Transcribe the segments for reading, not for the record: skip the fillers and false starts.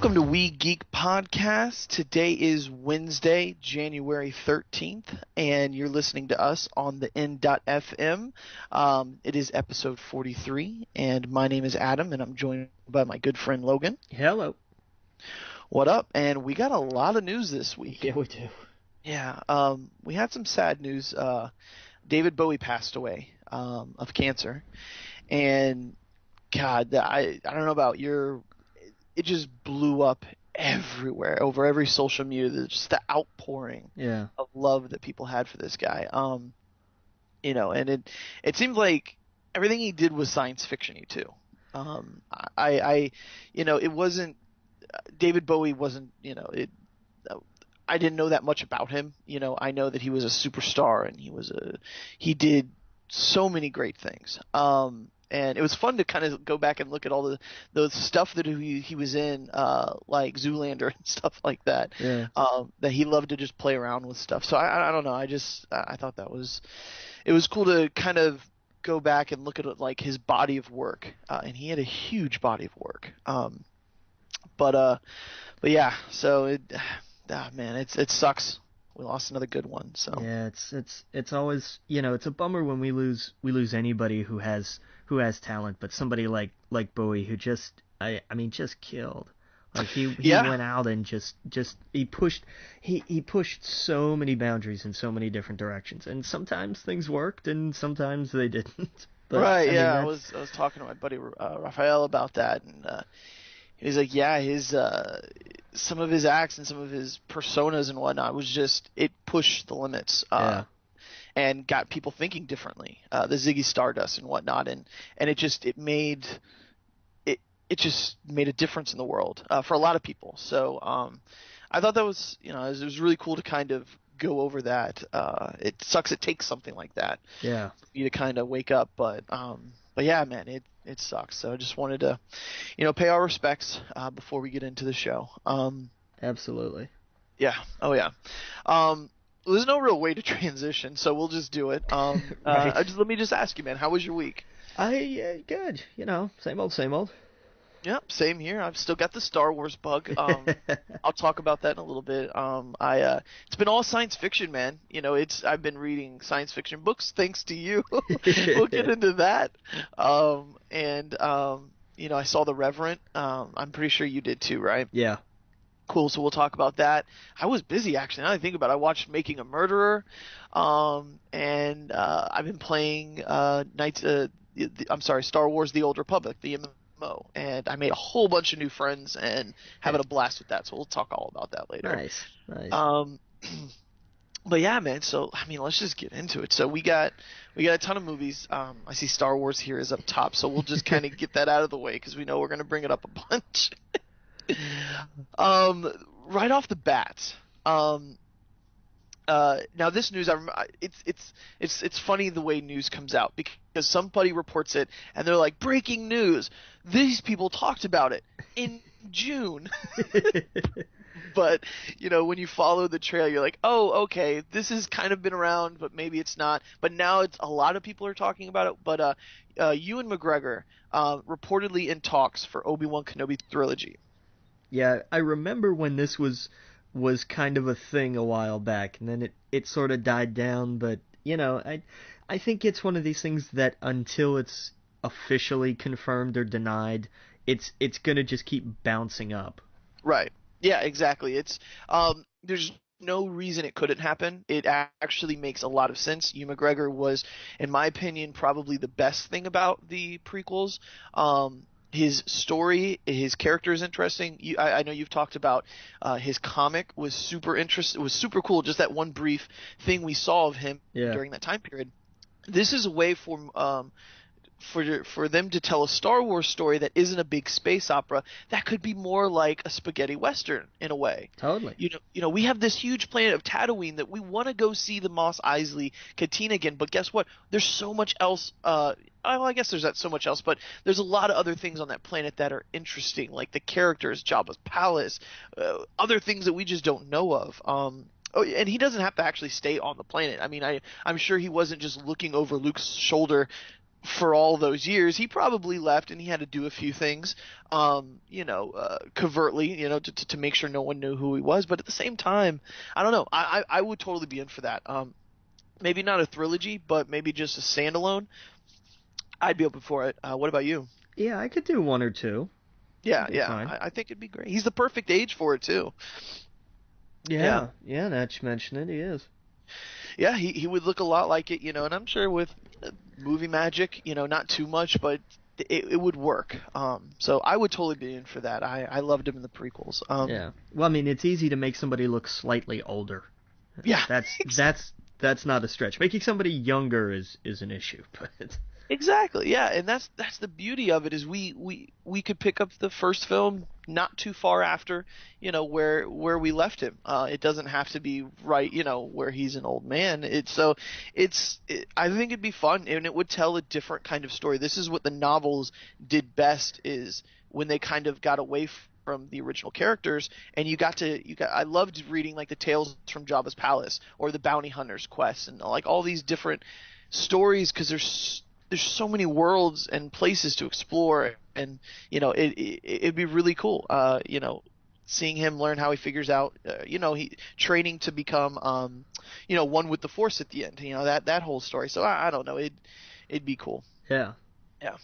Welcome to We Geek Podcast. Today is Wednesday, January 13th, and you're listening to us on the N.FM. It is episode 43, and my name is Adam, and I'm joined by my good friend Logan. Hello. What up? And we got a lot of news this week. Yeah, we do. Yeah, we had some sad news. David Bowie passed away of cancer, and God, I don't know about it just blew up everywhere, over every social media. Just the outpouring of love that people had for this guy. And it seemed like everything he did was science fiction-y too. It wasn't David Bowie wasn't, I didn't know that much about him. I know that he was a superstar and he did so many great things. And it was fun to kind of go back and look at all the stuff that he was in, like Zoolander and stuff like that. Yeah. That he loved to just play around with stuff. So I don't know. I thought it was cool to kind of go back and look at like his body of work. And he had a huge body of work. But yeah. So it sucks. We lost another good one. So yeah, it's always, it's a bummer when we lose anybody who has talent, but somebody like Bowie who just killed. Like he went out and just he pushed so many boundaries in so many different directions, and sometimes things worked and sometimes they didn't. But, right? I was talking to my buddy Raphael about that, and he was like, yeah, his some of his acts and some of his personas and whatnot was just, it pushed the limits. And got people thinking differently. The Ziggy Stardust and whatnot, and it just made a difference in the world for a lot of people. So I thought that was it was really cool to kind of go over that. It sucks it takes something like that for you to kind of wake up, but yeah, man, it sucks. So I just wanted to pay our respects before we get into the show. Absolutely. Yeah. Oh yeah. There's no real way to transition, so we'll just do it. Right. Let me just ask you, man, how was your week? Good. Same old. Yep, same here. I've still got the Star Wars bug. I'll talk about that in a little bit. It's been all science fiction, man. I've been reading science fiction books thanks to you. We'll get into that. I saw The Reverend. I'm pretty sure you did too, right? Yeah. Cool, so we'll talk about that. I was busy, actually. Now that I think about it, I watched Making a Murderer, and I've been playing Star Wars: The Old Republic, the MMO, and I made a whole bunch of new friends and having a blast with that. So we'll talk all about that later. Nice. But yeah, man. So let's just get into it. So we got a ton of movies. I see Star Wars here is up top, so we'll just kind of get that out of the way because we know we're gonna bring it up a bunch. Right off the bat, now this news, it's funny the way news comes out because somebody reports it and they're like, breaking news, these people talked about it in June. But when you follow the trail, you're like, oh, okay, this has kind of been around, but maybe it's not. But now it's a lot of people are talking about it. But Ewan McGregor reportedly in talks for Obi-Wan Kenobi trilogy. Yeah, I remember when this was kind of a thing a while back, and then it sort of died down. But I think it's one of these things that until it's officially confirmed or denied, it's gonna just keep bouncing up. Right. Yeah. Exactly. It's there's no reason it couldn't happen. It actually makes a lot of sense. Ewan McGregor was, in my opinion, probably the best thing about the prequels. His story, his character is interesting. I know you've talked about his comic was super interesting. It was super cool. Just that one brief thing we saw of him during that time period. This is a way for them to tell a Star Wars story that isn't a big space opera, that could be more like a spaghetti western in a way. Totally. We have this huge planet of Tatooine that we want to go see the Mos Eisley cantina again, but guess what? There's so much else. I guess there's not so much else, but there's a lot of other things on that planet that are interesting, like the characters, Jabba's palace, other things that we just don't know of. And he doesn't have to actually stay on the planet. I'm sure he wasn't just looking over Luke's shoulder for all those years, he probably left and he had to do a few things, covertly, to make sure no one knew who he was. But at the same time, I don't know. I would totally be in for that. Maybe not a trilogy, but maybe just a standalone. I'd be open for it. What about you? Yeah, I could do one or two. Yeah, That'd be yeah. fine. I think it'd be great. He's the perfect age for it too. Yeah. Yeah, now that you mention it, he is. Yeah, he would look a lot like it, and I'm sure with movie magic, not too much, but it would work. So I would totally be in for that. I loved him in the prequels. Yeah. Well, I mean, it's easy to make somebody look slightly older. Yeah. That's not a stretch. Making somebody younger is an issue, but Exactly. Yeah, and that's the beauty of it is we could pick up the first film not too far after, where we left him. It doesn't have to be right, where he's an old man. I think it'd be fun and it would tell a different kind of story. This is what the novels did best is when they kind of got away from the original characters and I loved reading like the tales from Jabba's palace or the bounty hunter's quest and like all these different stories because there's so many worlds and places to explore and it'd be really cool seeing him learn how he figures out he training to become one with the force at the end, that whole story. So I don't know, it'd be cool. yeah. Yeah.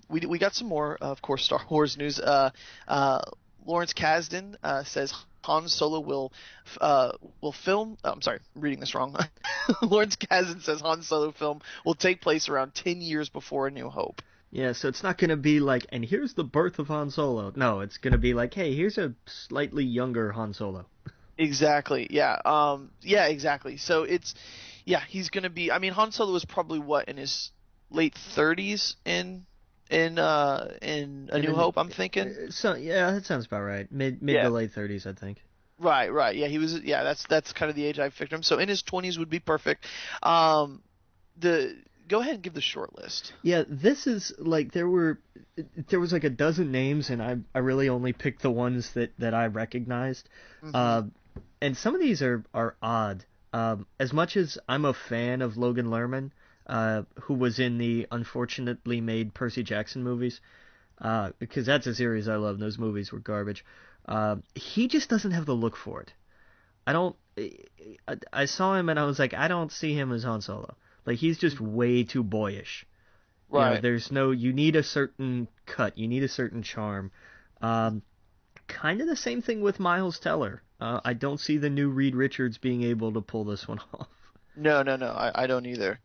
We got some more, of course, Star Wars news. Lawrence Kasdan says Han Solo will film. Oh, I'm sorry, I'm reading this wrong. Lawrence Kasdan says Han Solo film will take place around 10 years before A New Hope. Yeah, so it's not going to be like, and here's the birth of Han Solo. No, it's going to be like, hey, here's a slightly younger Han Solo. Exactly. Yeah. Yeah. Exactly. So he's going to be. I mean, Han Solo was probably in his late 30s in A New Hope, I'm thinking. So yeah, that sounds about right. Mid to late 30s, I think. Right. Yeah, he was. Yeah, that's kind of the age I figured him. So in his 20s would be perfect. Go ahead and give the short list. Yeah, this is like there was like a dozen names, and I really only picked the ones that I recognized. Mm-hmm. And some of these are odd. As much as I'm a fan of Logan Lerman, who was in the unfortunately made Percy Jackson movies, because that's a series I love. Those movies were garbage. He just doesn't have the look for it. I saw him and I was like, I don't see him as Han Solo. Like, he's just way too boyish. Right. You need a certain cut. You need a certain charm. Kind of the same thing with Miles Teller. I don't see the new Reed Richards being able to pull this one off. No, I don't either.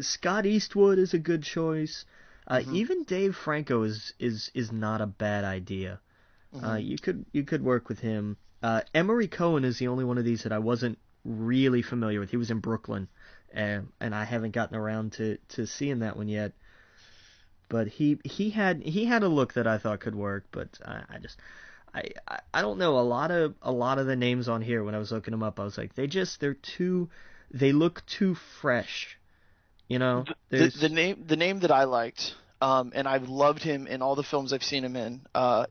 Scott Eastwood is a good choice. Mm-hmm. Even Dave Franco is not a bad idea. Mm-hmm. You could work with him. Emery Cohen is the only one of these that I wasn't really familiar with. He was in Brooklyn, and I haven't gotten around to seeing that one yet. But he had a look that I thought could work, but I don't know. A lot of the names on here when I was looking them up, I was like, they look too fresh. The name that I liked, and I've loved him in all the films I've seen him in,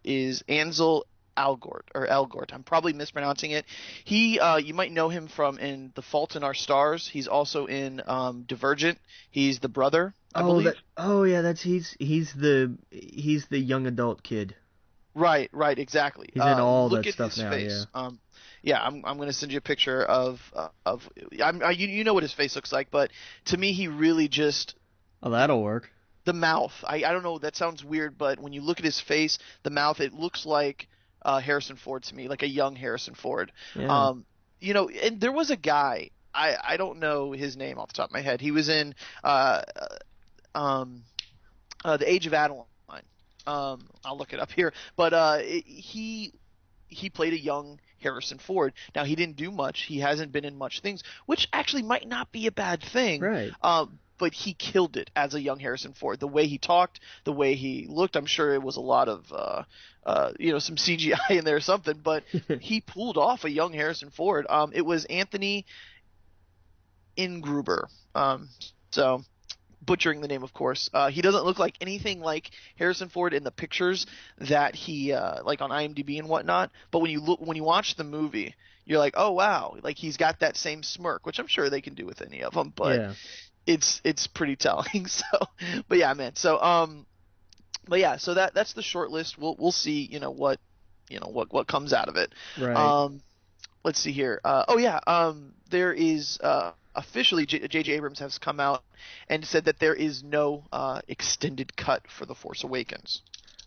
is Ansel Elgort. I'm probably mispronouncing it. You might know him from in The Fault in Our Stars. He's also in Divergent. He's the brother, I believe. He's the young adult kid. Right, exactly. He's in all that stuff now. Face. Yeah. I'm going to send you a picture of you know what his face looks like, but to me he really just. Oh, that'll work. The mouth. I don't know. That sounds weird, but when you look at his face, the mouth, it looks like Harrison Ford to me, like a young Harrison Ford. Yeah. And there was a guy. I don't know his name off the top of my head. He was in The Age of Adeline. I'll look it up here, but he played a young Harrison Ford. Now he didn't do much. He hasn't been in much things, which actually might not be a bad thing. Right. But he killed it as a young Harrison Ford. The way he talked, the way he looked. I'm sure it was a lot of some CGI in there or something, but he pulled off a young Harrison Ford. It was Anthony Ingruber. So butchering the name, of course. He doesn't look like anything like Harrison Ford in the pictures that he like on IMDb and whatnot. But when you watch the movie, you're like, oh wow, like he's got that same smirk, which I'm sure they can do with any of them. But it's pretty telling. So, but yeah, man. So that's the short list. We'll see, what comes out of it. Right. Um, let's see here. Oh yeah. There is officially J.J. Abrams has come out and said that there is no extended cut for The Force Awakens.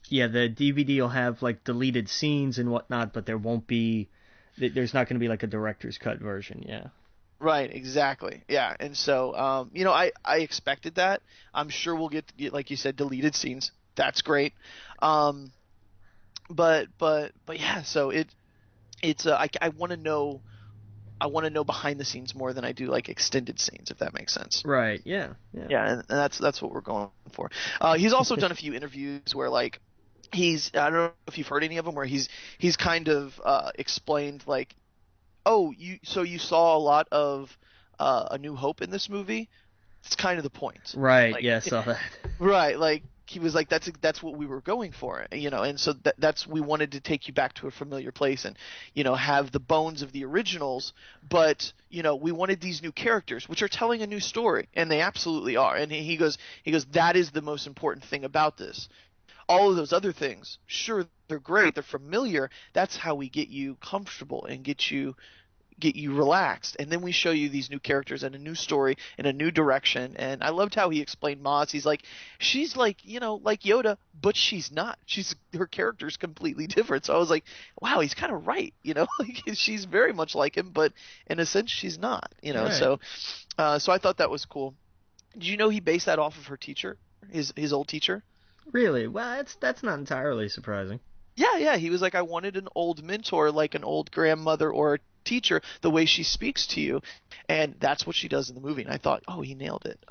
Yeah, the DVD will have like deleted scenes and whatnot, but there's not going to be like a director's cut version. Yeah. Right, exactly. Yeah, and so I expected that. I'm sure we'll get, like you said, deleted scenes. That's great. Um, but yeah, so it's I want to know behind the scenes more than I do like extended scenes, if that makes sense. Right. Yeah. Yeah. Yeah, and that's what we're going for. He's also done a few interviews where like I don't know if you've heard any of them, where he's kind of explained like, oh, you saw a lot of A New Hope in this movie. It's kind of the point. Right. Like, Yeah. I saw that. right, like he was like, that's what we were going for, and so that's we wanted to take you back to a familiar place and have the bones of the originals, but we wanted these new characters which are telling a new story, and they absolutely are. And he goes that is the most important thing about this. All of those other things, sure, they're great, they're familiar. That's how we get you comfortable and get you relaxed, and then we show you these new characters and a new story in a new direction. And I loved how he explained Maz. He's like, she's like like Yoda, but she's not. Her character's completely different. So I was like, wow, he's kind of right. Like she's very much like him, but in a sense she's not. Right. So I thought that was cool. Did you know he based that off of her teacher, his old teacher? Really? Well, that's not entirely surprising. Yeah. He was like, I wanted an old mentor, like an old grandmother or a teacher, the way she speaks to you, and that's what she does in the movie. And I thought, oh, he nailed it.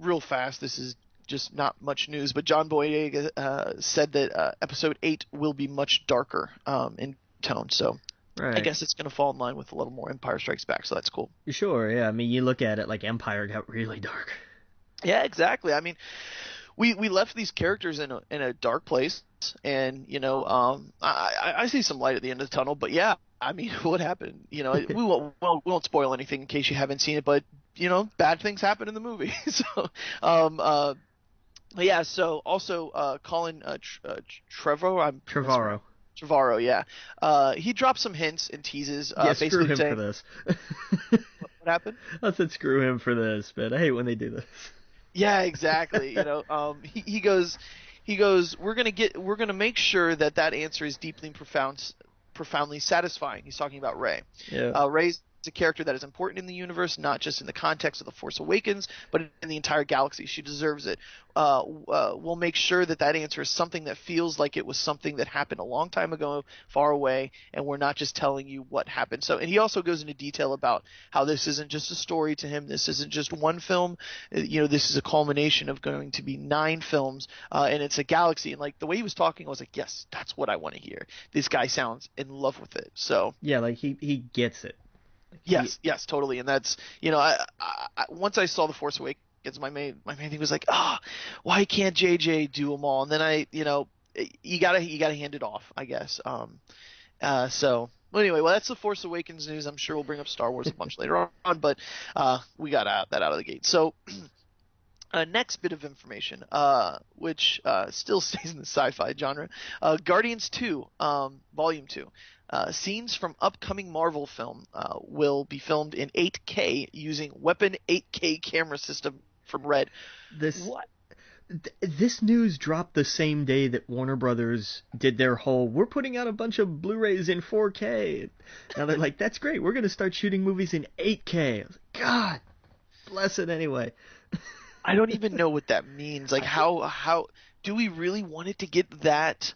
Real fast, this is just not much news, but John Boyega said that Episode 8 will be much darker in tone. So Right. I guess it's going to fall in line with a little more Empire Strikes Back. So that's cool. Sure. Yeah. I mean, you look at it like Empire got really dark. Yeah, exactly. I mean, we left these characters in a dark place, and I see some light at the end of the tunnel. But yeah, I mean, what happened? We won't spoil anything in case you haven't seen it, but bad things happen in the movie. So yeah. So also Colin Trevorrow, yeah. He dropped some hints and teases. Yeah, screw basically him saying, for this. what happened? I said screw him for this, but I hate when they do this. Yeah, exactly. He goes, we're gonna make sure that answer is deeply and profoundly satisfying. He's talking about Rey. Yeah. Rey's a character that is important in the universe, not just in the context of The Force Awakens, but in the entire galaxy. She deserves it. We'll make sure that answer is something that feels like it was something that happened a long time ago, far away, and we're not just telling you what happened. So, and he also goes into detail about how this isn't just a story to him. This isn't just one film. This is a culmination of going to be 9 films, and it's a galaxy. And like the way he was talking, I was like, yes, that's what I want to hear. This guy sounds in love with it. So yeah, like he gets it. Yes, totally. And that's I once I saw The Force Awakens, my main thing was like, why can't JJ do them all? And then you gotta hand it off, I guess. So well, anyway, that's The Force Awakens news. I'm sure we'll bring up Star Wars a bunch later on, but we got that out of the gate. So next bit of information, which still stays in the sci-fi genre, Guardians 2, Volume 2. Scenes from upcoming Marvel film will be filmed in 8K using Weapon 8K camera system from Red. This news dropped the same day that Warner Brothers did their whole, we're putting out a bunch of Blu-rays in 4K. Now they're like, that's great, we're going to start shooting movies in 8K. I was like, God bless it anyway. I don't even know what that means. Like, how do we really want it to get that?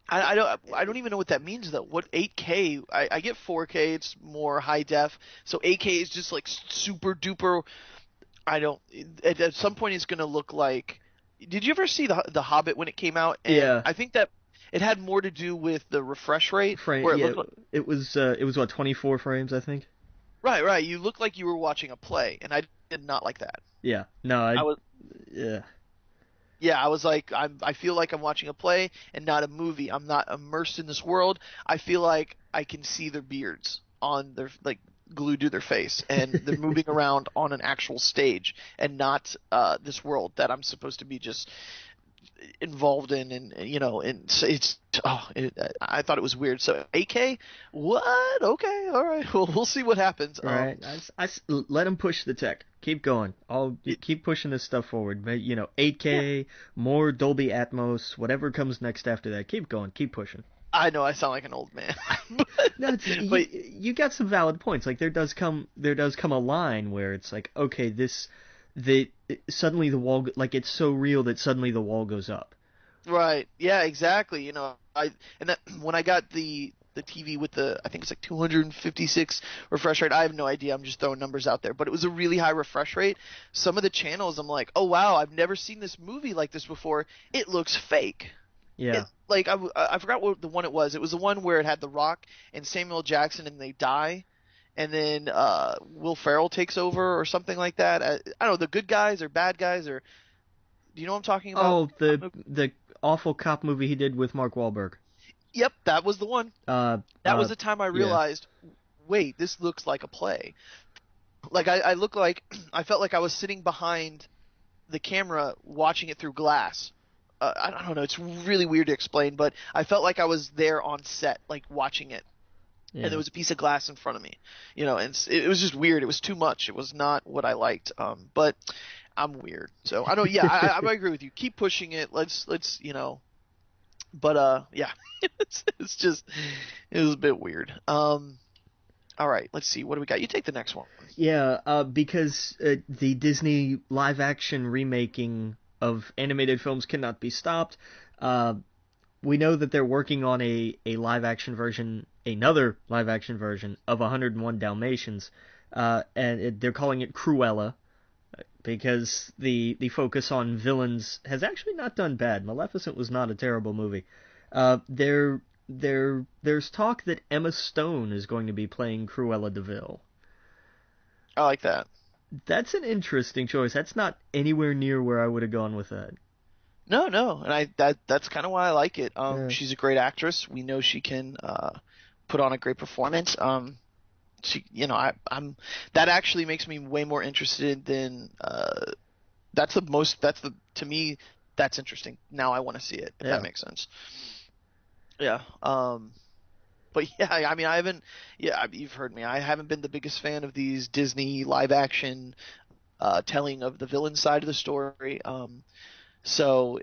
I don't even know what that means though. What 8K? I get 4K. It's more high def. So 8K is just like super duper. I don't. At some point, it's gonna look like. Did you ever see the Hobbit when it came out? And yeah. I think that it had more to do with the refresh rate. It was what, 24 frames, I think. Right. You looked like you were watching a play, and I did not like that. Yeah. No, I was. Yeah. Yeah, I was like, I feel like I'm watching a play and not a movie. I'm not immersed in this world. I feel like I can see their beards on their, like, glued to their face, and they're moving around on an actual stage and not this world that I'm supposed to be just involved in, and I thought it was weird. So 8K, what? Okay, all right. Well, we'll see what happens. Right. Let them push the tech. Keep going. Keep pushing this stuff forward. But 8K, more Dolby Atmos, whatever comes next after that. Keep going. Keep pushing. I know I sound like an old man, but you got some valid points. Like there does come a line where it's like, okay, suddenly the wall, like it's so real that suddenly the wall goes up. Right. Yeah. Exactly. When I got the TV with I think it's like 256 refresh rate. I have no idea. I'm just throwing numbers out there, but it was a really high refresh rate. Some of the channels, I'm like, oh wow, I've never seen this movie like this before. It looks fake. Yeah. I forgot what the one it was. It was the one where it had The Rock and Samuel Jackson and they die, and then Will Ferrell takes over or something like that. I don't know, the good guys or bad guys, or do you know what I'm talking about? Oh, the awful cop movie he did with Mark Wahlberg. Yep, that was the one. That was the time I realized, wait, this looks like a play. Like I felt like I was sitting behind the camera watching it through glass. I don't know. It's really weird to explain, but I felt like I was there on set, like watching it, and there was a piece of glass in front of me, and it was just weird. It was too much. It was not what I liked. But I'm weird, so I don't. Yeah, I agree with you. Keep pushing it. Let's. But yeah, it's just it was a bit weird. All right, let's see. What do we got? You take the next one. Yeah, because the Disney live action remaking of animated films cannot be stopped. We know that they're working on another live action version of 101 Dalmatians, and they're calling it Cruella, because the focus on villains has actually not done bad. Maleficent was not a terrible movie. There's talk that Emma Stone is going to be playing Cruella de Vil. I like that. That's an interesting choice. That's not anywhere near where I would have gone with that. No, and that's kind of why I like it. She's a great actress. We know she can put on a great performance. I'm that actually makes me way more interested than to me that's interesting. Now I want to see it, if that makes sense. Yeah. But yeah, I mean, you've heard me. I haven't been the biggest fan of these Disney live action telling of the villain side of the story. So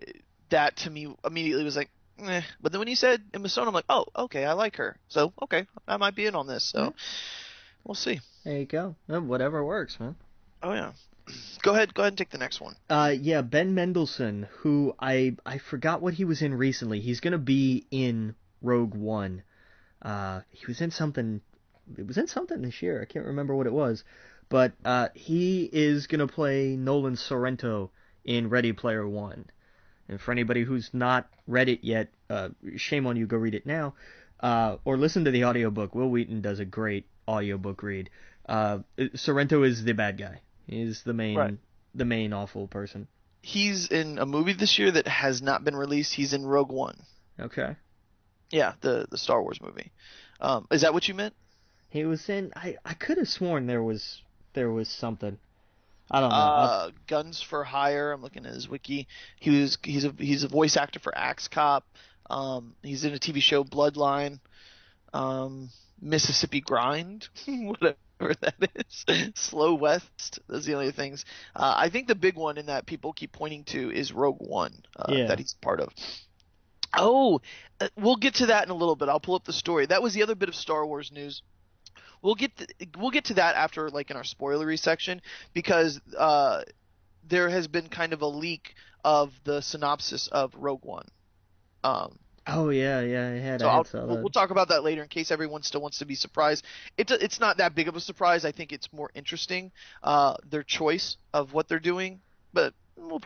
that to me immediately was like, eh. But then when you said Emma Stone, I'm like, oh, okay, I like her. So okay, I might be in on this. So we'll see. There you go. Whatever works, man. Oh yeah. Go ahead and take the next one. Yeah, Ben Mendelsohn, who I forgot what he was in recently. He's gonna be in Rogue One. He was in something. It was in something this year. I can't remember what it was, but he is gonna play Nolan Sorrento in Ready Player One. And for anybody who's not read it yet, shame on you. Go read it now, or listen to the audiobook. Will Wheaton does a great audiobook read. Sorrento is the bad guy. He's the main awful person. He's in a movie this year that has not been released. He's in Rogue One. Okay. Yeah, the Star Wars movie. Is that what you meant? He was in. I could have sworn there was something. I don't know. Guns for Hire. I'm looking at his wiki. He's a voice actor for Axe Cop. He's in a TV show Bloodline. Mississippi Grind. Whatever that is. Slow West. Those are the only things. I think the big one in that people keep pointing to is Rogue One. That he's part of. Oh, we'll get to that in a little bit. I'll pull up the story. That was the other bit of Star Wars news. We'll get to that after, like, in our spoilery section, because there has been kind of a leak of the synopsis of Rogue One. Oh yeah, I had. So saw that. We'll talk about that later in case everyone still wants to be surprised. It's not that big of a surprise. I think it's more interesting their choice of what they're doing, but we'll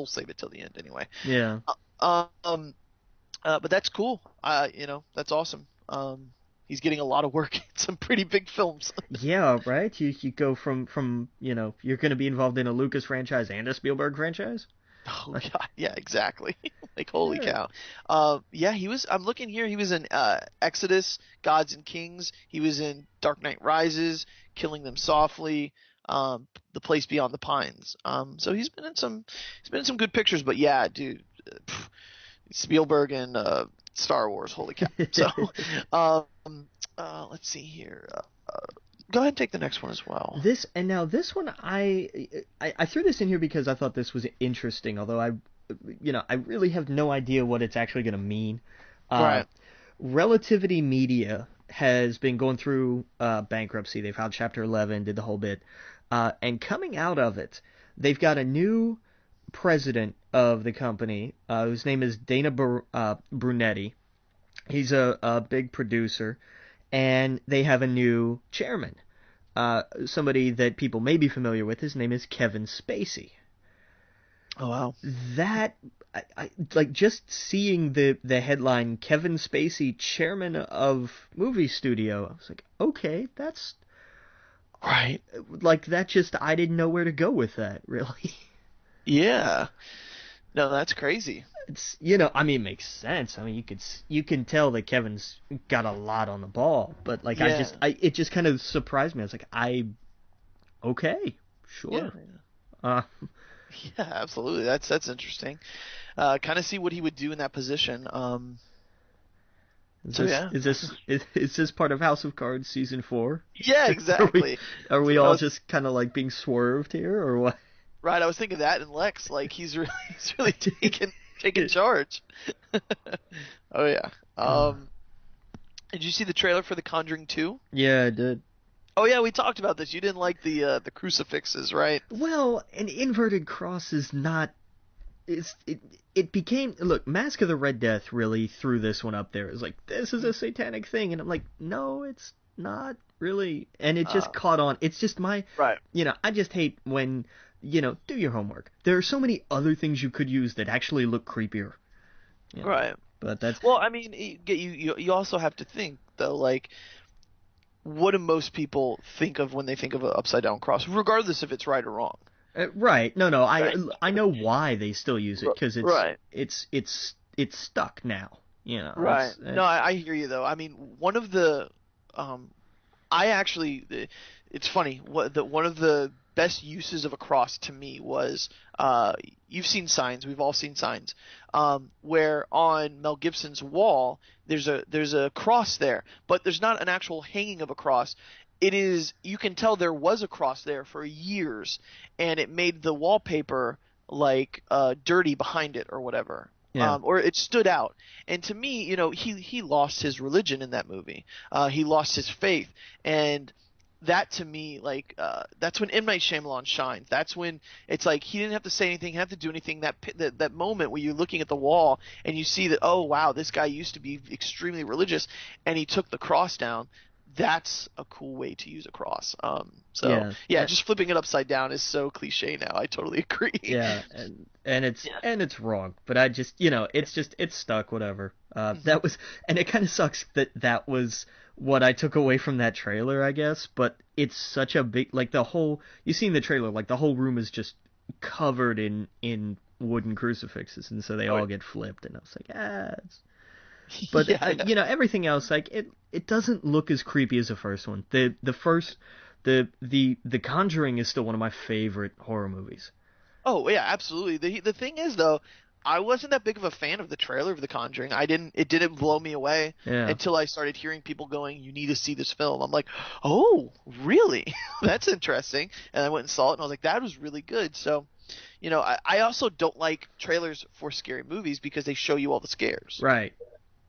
save it till the end anyway. Yeah. But that's cool. That's awesome. He's getting a lot of work in some pretty big films. Yeah, right? You go from you're going to be involved in a Lucas franchise and a Spielberg franchise? Oh, God. Yeah, exactly. Like, holy Yeah. cow. Yeah, he was. I'm looking here. He was in Exodus, Gods and Kings. He was in Dark Knight Rises, Killing Them Softly, The Place Beyond the Pines. So he's been in some good pictures. But yeah, dude, pff, Spielberg and Star Wars. Holy cow. So, um, let's see here. Go ahead and take the next one as well. This one I threw this in here because I thought this was interesting, although I really have no idea what it's actually going to mean. Uh, Right. Relativity Media has been going through bankruptcy. They filed Chapter 11, did the whole bit, and coming out of it, they've got a new president of the company whose name is Brunetti. He's a big producer, and they have a new chairman. Somebody that people may be familiar with. His name is Kevin Spacey. Oh wow. That I like just seeing the headline Kevin Spacey, chairman of movie studio. I was like, okay, that's Right. like that. Just I didn't know where to go with that. Really, Yeah. No, that's crazy. it's I mean, it makes sense. I mean, you can tell that Kevin's got a lot on the ball, but like Yeah. it just kind of surprised me. I was like, okay, Yeah. sure. Uh, Yeah, absolutely. That's interesting. Kind of see what he would do in that position. Is So this yeah. is this part of House of Cards season 4? Yeah, Are we exactly. are So we I all was just kind of like being swerved here or what? right. I was thinking that in Lex, like he's really taking charge. Oh yeah. Uh, Did you see the trailer for The Conjuring 2? yeah, I did. Oh yeah, we talked about this. You didn't like the crucifixes, right? Well, an inverted cross is not. It became look. Mask of the Red Death really threw this one up there. It was like this is a satanic thing, and I'm like, no, it's not really. And it Uh, just caught on. It's just my, right. I just hate when do your homework. There are so many other things you could use that actually look creepier. You know, Right. but that's Well, I mean, you also have to think though, like, what do most people think of when they think of an upside down cross, regardless if it's right or wrong? right. No. I Right. I know why they still use it because Right. it's stuck now. Right. It's No, I hear you though. I mean, one of the, um, I actually, it's funny. One of the best uses of a cross to me was, you've seen Signs. We've all seen Signs, where on Mel Gibson's wall there's a cross there, but there's not an actual hanging of a cross. It is, you can tell there was a cross there for years, and it made the wallpaper like dirty behind it or whatever. yeah. Or it stood out. And to me, he lost his religion in that movie. He lost his faith, and that to me, like, that's when M. Night Shyamalan shines. That's when it's like he didn't have to say anything, he didn't have to do anything. That moment where you're looking at the wall and you see that, oh wow, this guy used to be extremely religious, and he took the cross down. That's a cool way to use a cross. So Yeah. yeah, just flipping it upside down is so cliche now. I totally agree. Yeah, and it's Yeah. and it's wrong, but I just it's stuck, whatever. Mhm. That was, and it kind of sucks that was what I took away from that trailer, I guess. But it's such a big, like, the whole, you seen the trailer, like the whole room is just covered in wooden crucifixes, and so they Oh, all get flipped, and I was like, but yeah, I know. everything else, like, it doesn't look as creepy as the first one. The first the Conjuring is still one of my favorite horror movies. Oh yeah, absolutely. The thing is though, I wasn't that big of a fan of the trailer of The Conjuring. It didn't blow me away Yeah. until I started hearing people going, "You need to see this film." I'm like, "Oh, really? That's interesting." And I went and saw it, and I was like, "That was really good." So, I also don't like trailers for scary movies because they show you all the scares. Right.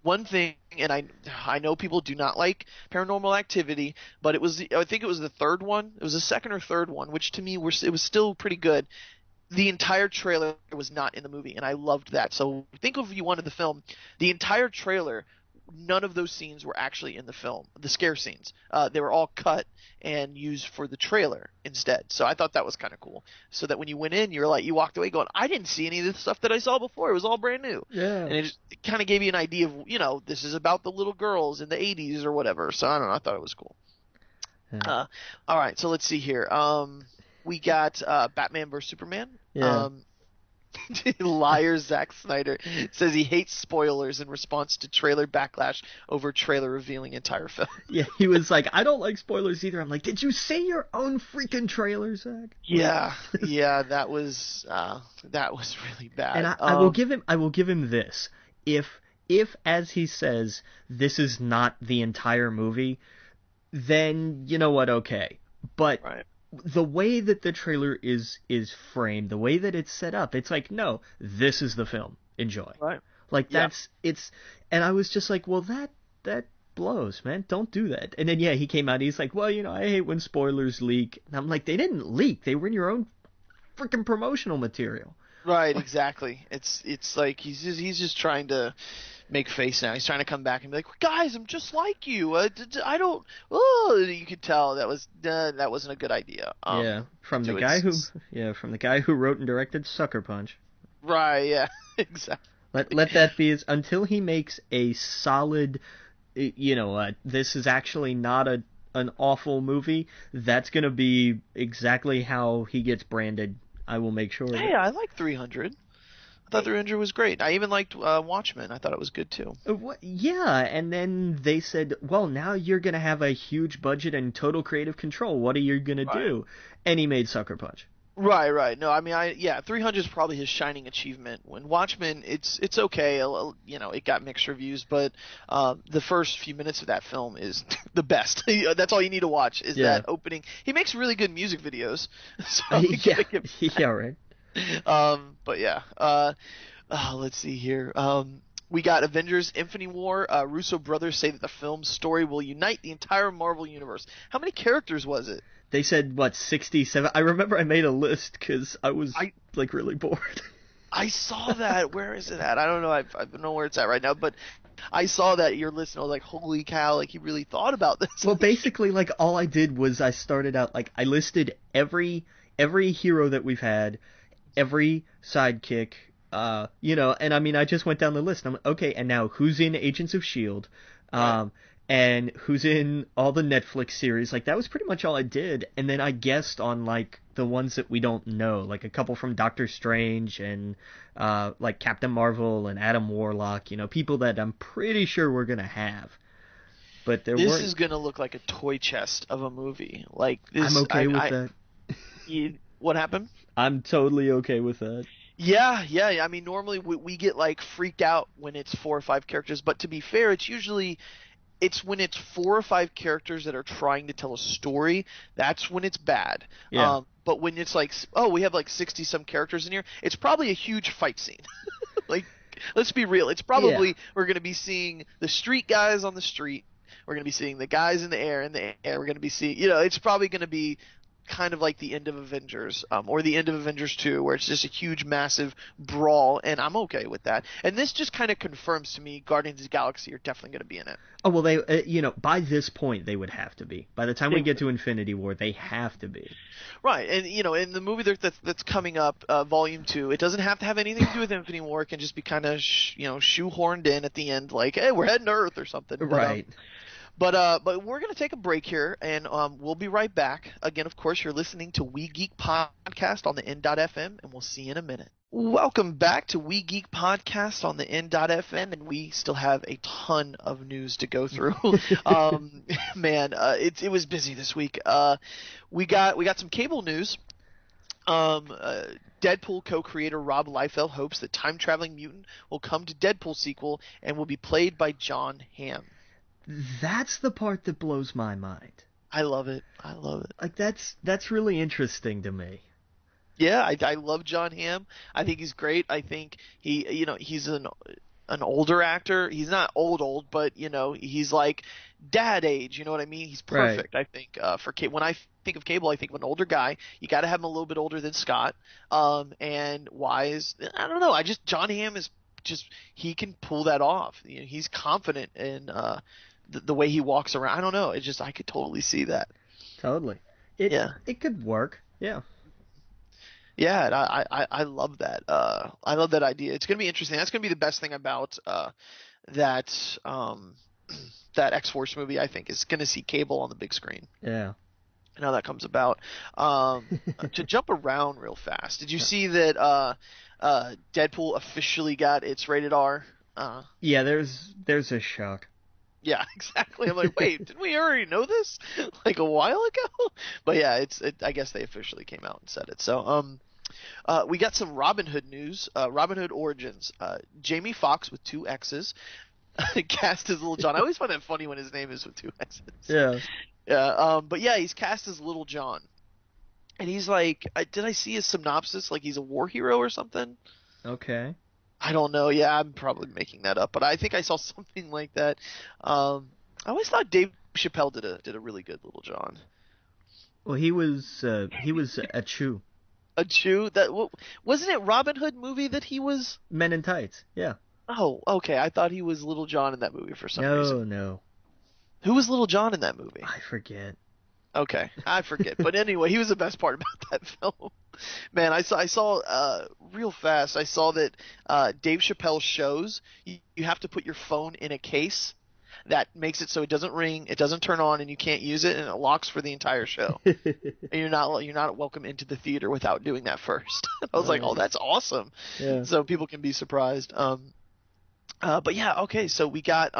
One thing, and I know people do not like Paranormal Activity, but I think it was the third one. It was the second or third one, which to me it was still pretty good. The entire trailer was not in the movie, and I loved that. So think of, if you wanted the film, the entire trailer, none of those scenes were actually in the film, the scare scenes. They were all cut and used for the trailer instead. So I thought that was kind of cool. So that when you went in, you walked away going, I didn't see any of the stuff that I saw before. It was all brand new. Yeah. And it kind of gave you an idea of, this is about the little girls in the 80s or whatever. So I don't know. I thought it was cool. Yeah. All right. So let's see here. We got Batman vs Superman. Yeah. Liar Zack Snyder says he hates spoilers in response to trailer backlash over trailer revealing entire film. Yeah, he was like, I don't like spoilers either. I'm like, did you see your own freaking trailer, Zach? Yeah, yeah, that was really And bad. I will give him this. If as he says, this is not the entire movie, then you know what, okay. But Right, the way that the trailer is framed, the way that it's set up, it's like, no, this is the film. Enjoy. right, Like yeah. and I was just like, well, that blows, man. Don't do that. And then yeah, he came out. He's like, well, I hate when spoilers leak. And I'm like, they didn't leak. They were in your own freaking promotional material. Right, exactly. It's like he's just trying to make face now. He's trying to come back and be like, guys, I'm just like you. I don't. Oh, you could tell that wasn't a good idea. Yeah, from the guy who wrote and directed Sucker Punch. Right, yeah, exactly. Let that be until he makes a solid, this is actually not an awful movie. That's gonna be exactly how he gets branded. I will make sure. Hey, I like 300. I thought 300 was great. I even liked Watchmen. I thought it was good too. Yeah, and then they said, well, now you're gonna have a huge budget and total creative control. What are you gonna Right. do? And he made Sucker Punch. Right, right. No, I mean, 300 is probably his shining achievement. When Watchmen, it's okay. It got mixed reviews, but the first few minutes of that film is the best. That's all you need to watch is Yeah. that opening. He makes really good music videos. So Yeah, yeah, right. but yeah. Let's see here. We got Avengers Infinity War. Russo brothers say that the film's story will unite the entire Marvel universe. How many characters was it? They said, what, 67? I remember I made a list because I was, like, really bored. I saw that. Where is it at? I don't know. I don't know where it's at right now, but I saw that you're listening. I was like, holy cow, like he really thought about this. Well, basically, like, all I did was I started out, like, I listed every hero that we've had, every sidekick, and I mean, I just went down the list. I'm like, okay, and now who's in Agents of S.H.I.E.L.D.? Right. And who's in all the Netflix series. Like, that was pretty much all I did. And then I guessed on, like, the ones that we don't know. Like, a couple from Doctor Strange and, like, Captain Marvel and Adam Warlock. People that I'm pretty sure we're going to have. But there This weren't. is gonna look like a toy chest of a movie. Like this. I'm okay with that. What happened? I'm totally okay with that. Yeah, yeah. I mean, normally we get like freaked out when it's 4 or 5 characters, but to be fair, it's when it's 4 or 5 characters that are trying to tell a story, that's when it's bad. Yeah. But when it's like, oh, we have like 60 some characters in here, it's probably a huge fight scene. Like, let's be real. It's probably we're going to be seeing the street guys on the street. We're going to be seeing the guys in the air. We're going to be seeing, it's probably going to be kind of like the end of Avengers, or the end of Avengers 2, where it's just a huge, massive brawl, and I'm okay with that. And this just kind of confirms to me Guardians of the Galaxy are definitely going to be in it. Oh, well, they, by this point, they would have to be. By the time we get to Infinity War, they have to be. Right, and, in the movie that's coming up, Volume 2, it doesn't have to have anything to do with Infinity War. It can just be kind of, shoehorned in at the end, like, hey, we're heading to Earth or something. Right. But we're going to take a break here, and we'll be right back. Again, of course, you're listening to We Geek Podcast on the N.FM, and we'll see you in a minute. Welcome back to We Geek Podcast on the N.FM, and we still have a ton of news to go through. It was busy this week. We got some cable news. Deadpool co-creator Rob Liefeld hopes that Time Traveling Mutant will come to Deadpool sequel and will be played by John Hamm. That's the part that blows my mind. I love it. Like, that's really interesting to me. Yeah, I love John Hamm. I think he's great. I think he's an older actor. He's not old, but he's like dad age. You know what I mean? He's perfect. Right. I think for when I think of Cable, I think of an older guy. You got to have him a little bit older than Scott. And wise. I don't know. John Hamm is just he can pull that off. He's confident in the way he walks around. I don't know. It's just I could totally see that. Totally. It could work. Yeah. Yeah, and I love that. I love that idea. It's gonna be interesting. That's gonna be the best thing about that X-Force movie. I think is gonna see Cable on the big screen. Yeah. and how that comes about. To jump around real fast, did you see that Deadpool officially got its rated R? Yeah, there's a shock. Yeah, exactly. I'm like, wait, didn't we already know this like a while ago? But yeah, I guess they officially came out and said it. So we got some Robin Hood news. Robin Hood Origins. Jamie Foxx with two X's cast as Little John. I always find that funny when his name is with two X's. Yeah. Yeah. But yeah, he's cast as Little John, and he's like, did I see his synopsis? Like he's a war hero or something? Okay. I don't know. Yeah, I'm probably making that up, but I think I saw something like that. I always thought Dave Chappelle did a really good Little John. Well, he was a Chew. A Jew that wasn't it Robin Hood movie that he was? Men in Tights. Yeah. Oh, okay. I thought he was Little John in that movie for some reason. No. Who was Little John in that movie? I forget. Okay, I forget. But anyway, he was the best part about that film. Man, I saw real fast. I saw that Dave Chappelle's shows, you have to put your phone in a case that makes it so it doesn't ring, it doesn't turn on, and you can't use it, and it locks for the entire show. And you're not welcome into the theater without doing that first. I was like, oh, that's awesome. Yeah. So people can be surprised. But yeah, okay. So we got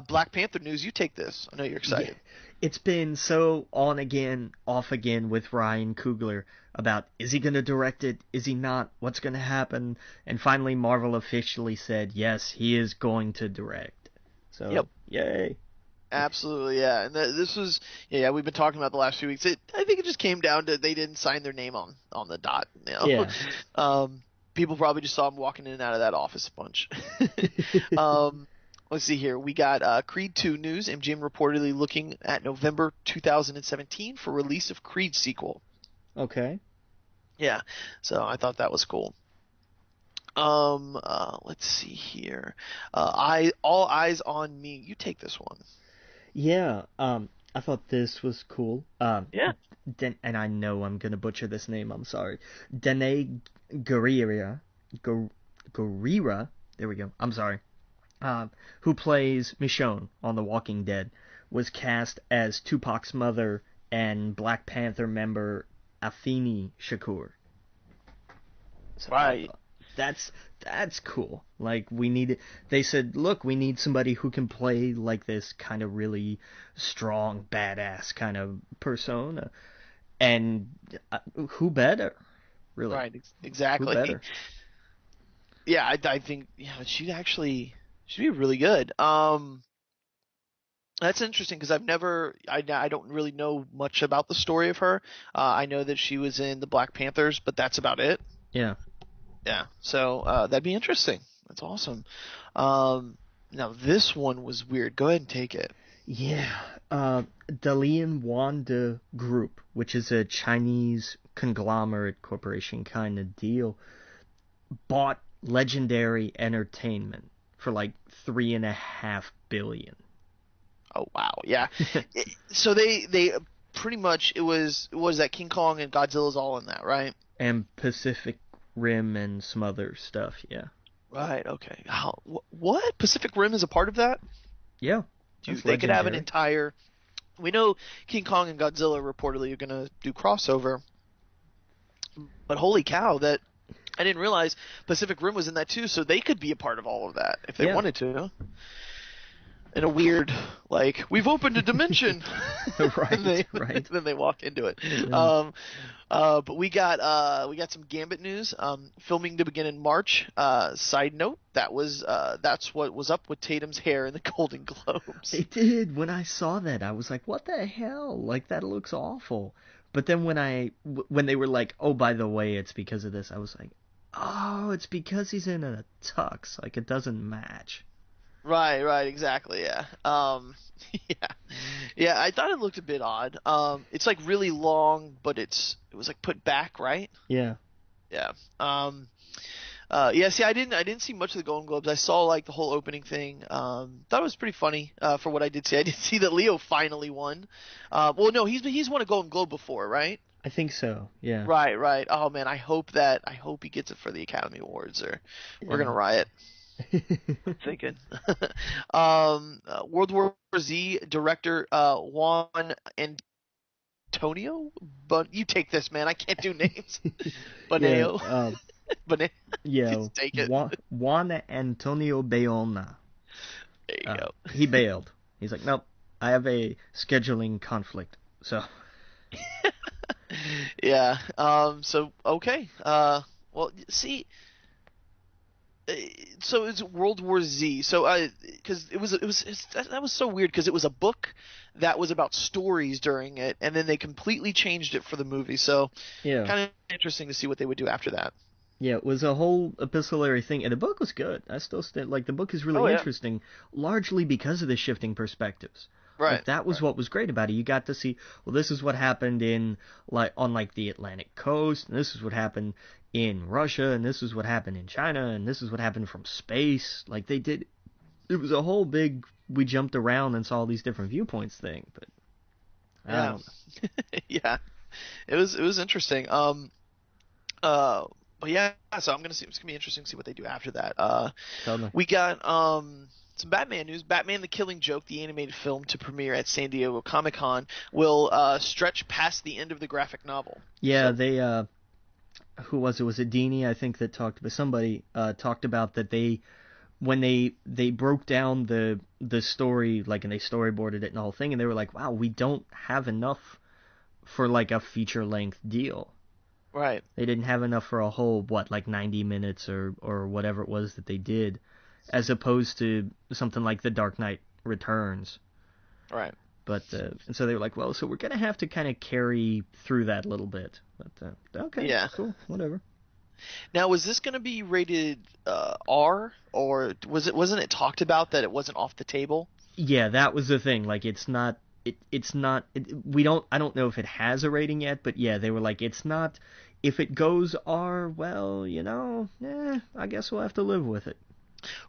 Black Panther news. You take this. I know you're excited. Yeah. It's been so on again, off again with Ryan Coogler about is he going to direct it? Is he not? What's going to happen? And finally, Marvel officially said yes, he is going to direct. So, yep. Yay. Absolutely, yeah. And this was, yeah, we've been talking about the last few weeks. I think it just came down to they didn't sign their name on the dot. You know? Yeah. People probably just saw him walking in and out of that office a bunch. Let's see here. We got Creed 2 news. MGM reportedly looking at November 2017 for release of Creed sequel. Okay. Yeah. So I thought that was cool. Let's see here. All Eyes on Me. You take this one. Yeah. I thought this was cool. Yeah. And I know I'm gonna butcher this name. I'm sorry. Dene Gurira. Gurira. There we go. I'm sorry. Who plays Michonne on The Walking Dead, was cast as Tupac's mother and Black Panther member Afeni Shakur. So right. That's cool. Like they said, look, we need somebody who can play like this kind of really strong, badass kind of persona, and who better? Really, right? Exactly. Who better? Yeah, I think she'd be really good. That's interesting because I don't really know much about the story of her. I know that she was in the Black Panthers, but that's about it. Yeah. Yeah, so that'd be interesting. That's awesome. Now this one was weird. Go ahead and take it. Yeah, Dalian Wanda Group, which is a Chinese conglomerate corporation kind of deal, bought Legendary Entertainment for like $3.5 billion. Oh wow, yeah. So they pretty much it was that King Kong and Godzilla's all in that, right? And Pacific Rim and some other stuff, yeah. Right. Okay. What? Pacific Rim is a part of that? Yeah. They could have an entire. We know King Kong and Godzilla reportedly are gonna do crossover, but holy cow, that I didn't realize Pacific Rim was in that too. So they could be a part of all of that if they wanted to. In a weird, like, we've opened a dimension. Right. Then they walk into it. Yeah. But we got some Gambit news. Filming to begin in March. Side note, that's what was up with Tatum's hair in the Golden Globes. It did. When I saw that, I was like, what the hell? Like, that looks awful. But then when they were like, oh, by the way, it's because of this, I was like, oh, it's because he's in a tux. Like, it doesn't match. Right, exactly, yeah. Yeah, I thought it looked a bit odd. It's like really long, but it was like put back, right? Yeah. Yeah. Yeah. See, I didn't see much of the Golden Globes. I saw like the whole opening thing. Thought it was pretty funny for what I did see. I did see that Leo finally won. Well, no, he's won a Golden Globe before, right? I think so. Yeah. Right. Oh man, I hope he gets it for the Academy Awards, or we're gonna riot. I'm thinking. World War Z director Juan and Antonio, but you take this, man. I can't do names. Yeah, Baneo, Bane. yeah, Just take it. Juan Antonio Bayona. There you go. He bailed. He's like, nope, I have a scheduling conflict. So Yeah. So okay. Well, see, so it's World War Z. So because that was so weird because it was a book that was about stories during it, and then they completely changed it for the movie. So yeah, kind of interesting to see what they would do after that. yeah, it was a whole epistolary thing, and the book was good. I still stand like the book is Oh really yeah. interesting, largely because of the shifting perspectives. Like Right. that was Right. what was great about it. You got to see, well, this is what happened in like on like the Atlantic coast, and this is what happened in Russia, and this is what happened in China, and this is what happened from space. Like they did, it was a whole big. We jumped around and saw all these different viewpoints thing, but I Yeah. don't know. Yeah. It was interesting. Uh. But yeah. So I'm gonna see. It's gonna be interesting to see what they do after that. Totally. We got some Batman news. Batman: The Killing Joke, the animated film to premiere at San Diego Comic Con, will stretch past the end of the graphic novel. Yeah, So they who was it? Was it Dini? I think that talked, but somebody talked about that they when they broke down the story like and they storyboarded it and the whole thing and they were like, wow, we don't have enough for like a feature length deal. right, They didn't have enough for a whole what like 90 minutes or whatever it was that they did, as opposed to something like The Dark Knight Returns. right. But and so they were like, well, so we're gonna have to kind of carry through that a little bit. But okay, Yeah. cool, whatever. Now, was this going to be rated R, or wasn't it talked about that it wasn't off the table? Yeah, that was the thing. Like, it's not. It's not. We don't. I don't know if it has a rating yet, but yeah, they were like, it's not. If it goes R, well, I guess we'll have to live with it.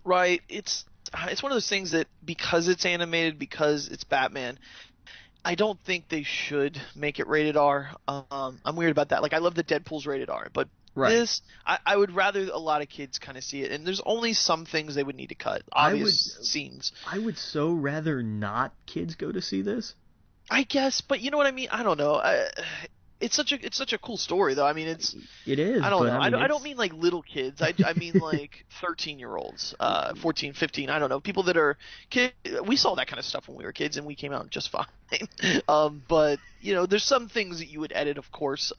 Right. It's one of those things that because it's animated, because it's Batman, I don't think they should make it rated R. I'm weird about that. Like I love that Deadpool's rated R, but Right. I would rather a lot of kids kind of see it. And there's only some things they would need to cut, I would. obvious scenes. I would so rather not kids go to see this. I guess, but you know what I mean. I don't know. It's such a cool story though. I mean, It is, I don't but know. I mean, I don't it's. mean like little kids. I mean like 13-year-olds, 14, 15. I don't know. People that are kid. We saw that kind of stuff when we were kids, and we came out just fine. But there's some things that you would edit, of course.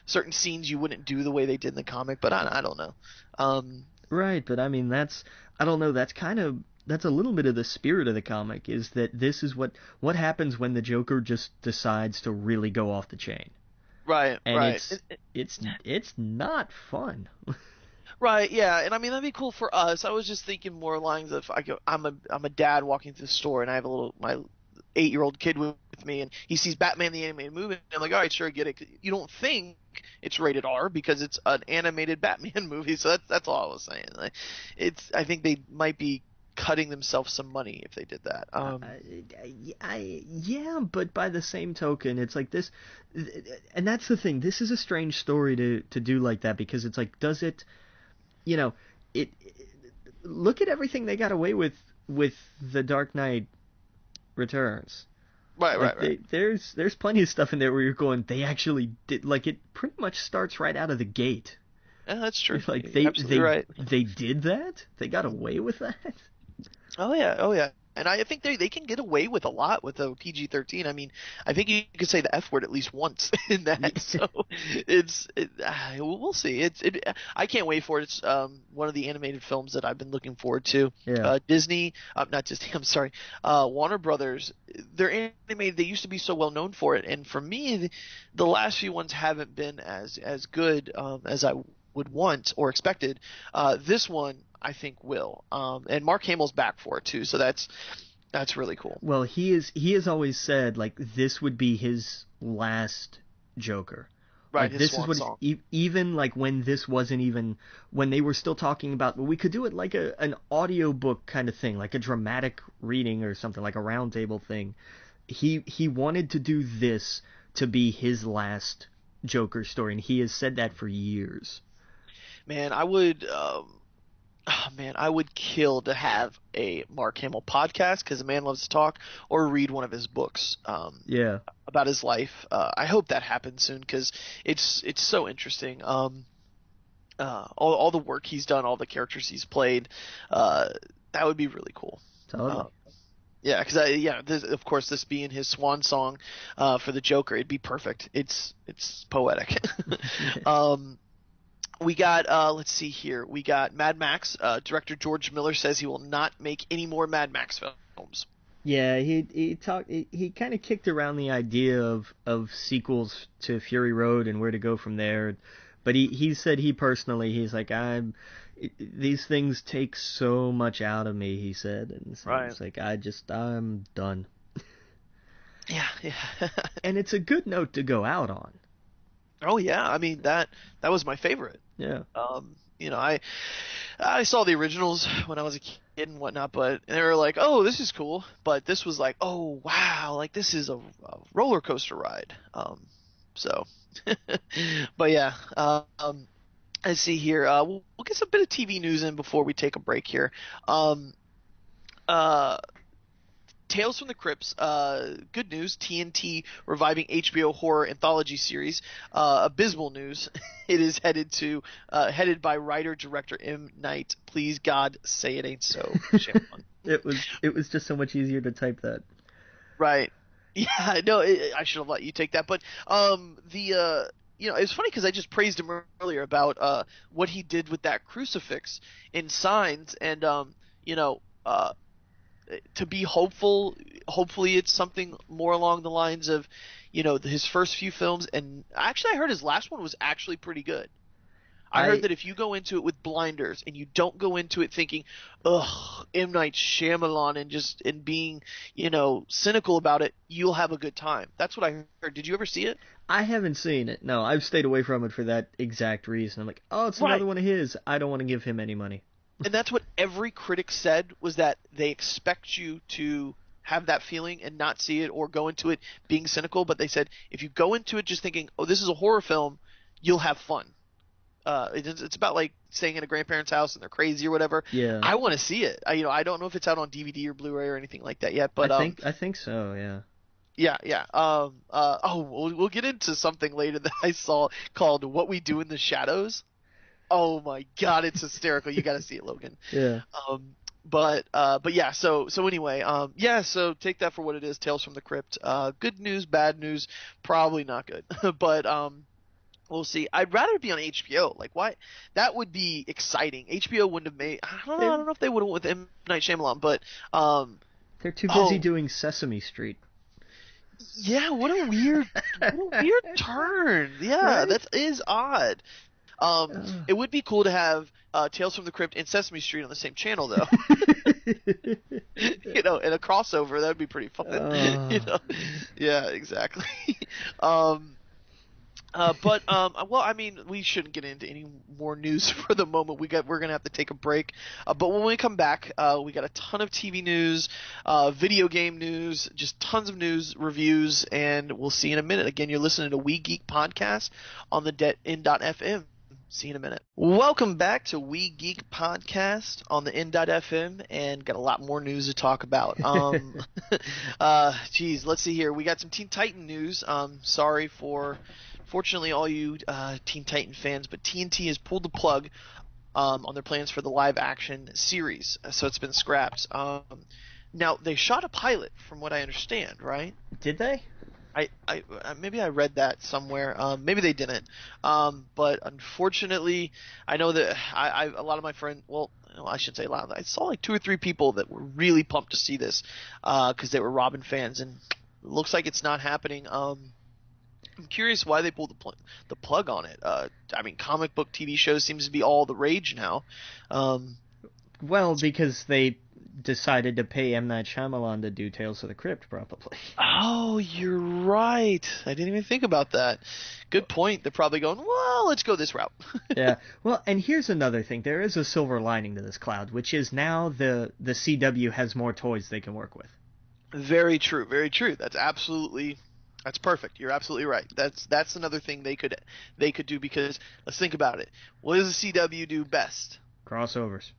Certain scenes you wouldn't do the way they did in the comic, but I don't know. Right, but I mean, that's. I don't know. That's a little bit of the spirit of the comic. Is that this is what happens when the Joker just decides to really go off the chain. Right, And right. it's not fun. Right, yeah, and I mean that'd be cool for us. I was just thinking more lines of I'm a dad walking through the store and I have my 8-year-old kid with me and he sees Batman the animated movie and I'm like, all right, sure, get it. You don't think it's rated R because it's an animated Batman movie, so that's all I was saying. Like, I think they might be cutting themselves some money if they did that. Yeah, but by the same token, it's like this, and that's the thing. This is a strange story to do like that because it's like, does it, you know, it look at everything they got away with the Dark Knight Returns. Right, Like right, right. there's plenty of stuff in there where you're going, they actually did, like it pretty much starts right out of the gate. Yeah, that's true. Like You're absolutely right. they did that? They got away with that? Oh yeah, oh yeah. And I think they can get away with a lot with a PG-13. I mean, I think you could say the F word at least once in that. So we'll see. I can't wait for it. It's one of the animated films that I've been looking forward to. Yeah. Disney, not Disney. I'm sorry. Warner Brothers. They're animated. They used to be so well known for it, and for me, the last few ones haven't been as good as I would want or expected. This one I think will. And Mark Hamill's back for it too, so that's really cool. Well, he has always said like this would be his last Joker. Right, Like his this is swan what song. even like when this wasn't even when they were still talking about, well, we could do it like an audiobook kind of thing, like a dramatic reading or something, like a round table thing. He wanted to do this to be his last Joker story, and he has said that for years. Man, I would Oh man, I would kill to have a Mark Hamill podcast because the man loves to talk, or read one of his books Yeah. about his life. I hope that happens soon because it's so interesting. All the work he's done, all the characters he's played, uh, that would be really cool. Uh, Totally. yeah, of course, this being his swan song for the Joker, it'd be perfect. It's poetic. um, we got let's see here. We got Mad Max. Director George Miller says he will not make any more Mad Max films. Yeah, he kind of kicked around the idea of sequels to Fury Road and where to go from there, but he said he's like these things take so much out of me, he said, and so Right. it's like I'm done. Yeah, yeah. And it's a good note to go out on. Oh yeah, I mean that was my favorite. Yeah. I saw the originals when I was a kid and whatnot, but they were like, oh, this is cool. But this was like, oh wow, like this is a roller coaster ride. So, but yeah, let's see here. We'll get some bit of TV news in before we take a break here. Um, uh, Tales from the Crypts. Good news. TNT reviving HBO horror anthology series. Abysmal news. It is headed by writer director M. Night. Please God, say it ain't so. Shyamalan. It was just so much easier to type that. Right. Yeah. No, I should have let you take that. But it's funny because I just praised him earlier about what he did with that crucifix in Signs, and to be hopeful. Hopefully, it's something more along the lines of, his first few films. And actually, I heard his last one was actually pretty good. I heard that if you go into it with blinders and you don't go into it thinking, ugh, M. Night Shyamalan, and being, cynical about it, you'll have a good time. That's what I heard. Did you ever see it? I haven't seen it. No, I've stayed away from it for that exact reason. I'm like, oh, it's another one of his. I don't want to give him any money. And that's what every critic said, was that they expect you to have that feeling and not see it, or go into it being cynical. But they said if you go into it just thinking, oh, this is a horror film, you'll have fun. It's about like staying in a grandparent's house and they're crazy or whatever. Yeah. I want to see it. I don't know if it's out on DVD or Blu-ray or anything like that yet, but I think so. Yeah. Yeah, yeah. We'll get into something later that I saw called "What We Do in the Shadows." Oh my God, it's hysterical. You got to see it, Logan. Yeah. But yeah. So anyway, yeah. So take that for what it is. Tales from the Crypt. Good news, bad news, probably not good. But we'll see. I'd rather it be on HBO. Like, why? That would be exciting. HBO wouldn't have made. I don't know if they would have with M. Night Shyamalan, but they're too busy doing Sesame Street. Yeah, what a weird turn. Yeah, Right? that is odd. It would be cool to have Tales from the Crypt and Sesame Street on the same channel, though. In a crossover, that would be pretty fun. Yeah, exactly. Well, I mean, we shouldn't get into any more news for the moment. We're gonna have to take a break. But when we come back, we got a ton of TV news, video game news, just tons of news, reviews, and we'll see you in a minute. Again, you're listening to We Geek Podcast on the in.fm. See you in a minute. Welcome back to We Geek Podcast on the in.fm, and got a lot more news to talk about. Let's see here. We got some Teen Titan news. Fortunately, all you Teen Titan fans, but TNT has pulled the plug on their plans for the live-action series, so it's been scrapped. Now, they shot a pilot, from what I understand, right? Did they? I maybe I read that somewhere. Maybe they didn't. But unfortunately, I know that a lot of my friends. Well, I shouldn't say a lot. I saw like 2 or 3 people that were really pumped to see this because they were Robin fans, and it looks like it's not happening. I'm curious why they pulled the plug on it. I mean, comic book TV shows seems to be all the rage now. Well, because they decided to pay M. Night Shyamalan to do Tales of the Crypt, probably. Oh, you're right. I didn't even think about that. Good point. They're probably going, well, let's go this route. Yeah. Well, and here's another thing. There is a silver lining to this cloud, which is now the CW has more toys they can work with. Very true. Very true. That's perfect. You're absolutely right. That's another thing they could do, because let's think about it. What does the CW do best? Crossovers.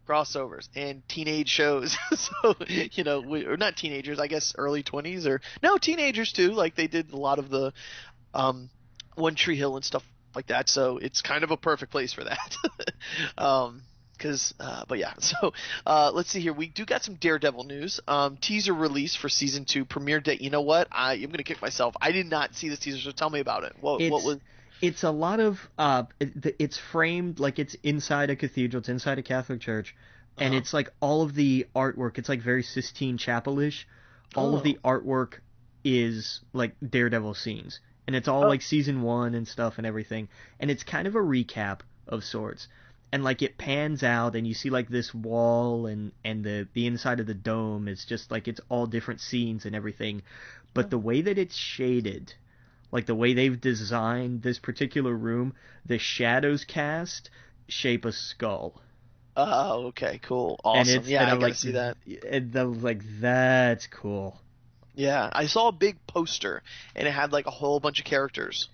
crossovers and teenage shows. So, or not teenagers, I guess early 20s, or no, teenagers too. Like they did a lot of the um, One Tree Hill and stuff like that. So it's kind of a perfect place for that. But yeah, so let's see here. We do got some Daredevil news. Teaser release for season 2, premiere date. You know what? I am gonna kick myself. I did not see this teaser, so tell me about it. What was? It's a lot of it's framed like it's inside a cathedral, it's inside a Catholic church, and it's like all of the artwork. It's like very Sistine Chapel-ish. All of the artwork is like Daredevil scenes, and it's all like season 1 and stuff and everything. And it's kind of a recap of sorts. And like it pans out, and you see like this wall and the inside of the dome. It's just like it's all different scenes and everything. But the way that it's shaded, like the way they've designed this particular room, the shadows cast shape a skull. Oh, okay, cool, awesome. Yeah, I gotta see that. And I was like, that's cool. Yeah, I saw a big poster, and it had like a whole bunch of characters.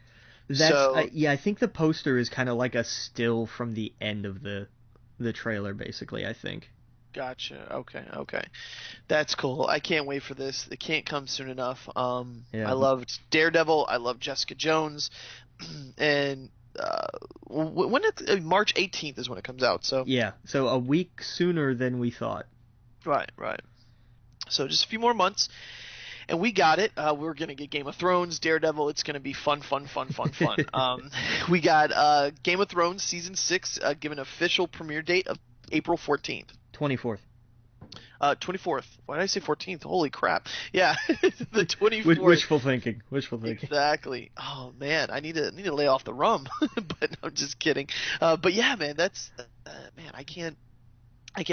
I think the poster is kind of like a still from the end of the trailer, basically, I think. Gotcha. Okay. That's cool. I can't wait for this. It can't come soon enough. I loved Daredevil. I love Jessica Jones. And when March 18th is when it comes out. So yeah, so a week sooner than we thought. Right. So just a few more months. And we got it. We're going to get Game of Thrones, Daredevil. It's going to be fun. We got Game of Thrones Season 6 given official premiere date of April 14th. 24th. 24th. Why did I say 14th? Holy crap. Yeah, the 24th. Wishful thinking. Exactly. Oh, man, I need to lay off the rum. But I'm just kidding. But yeah, man, man, I can't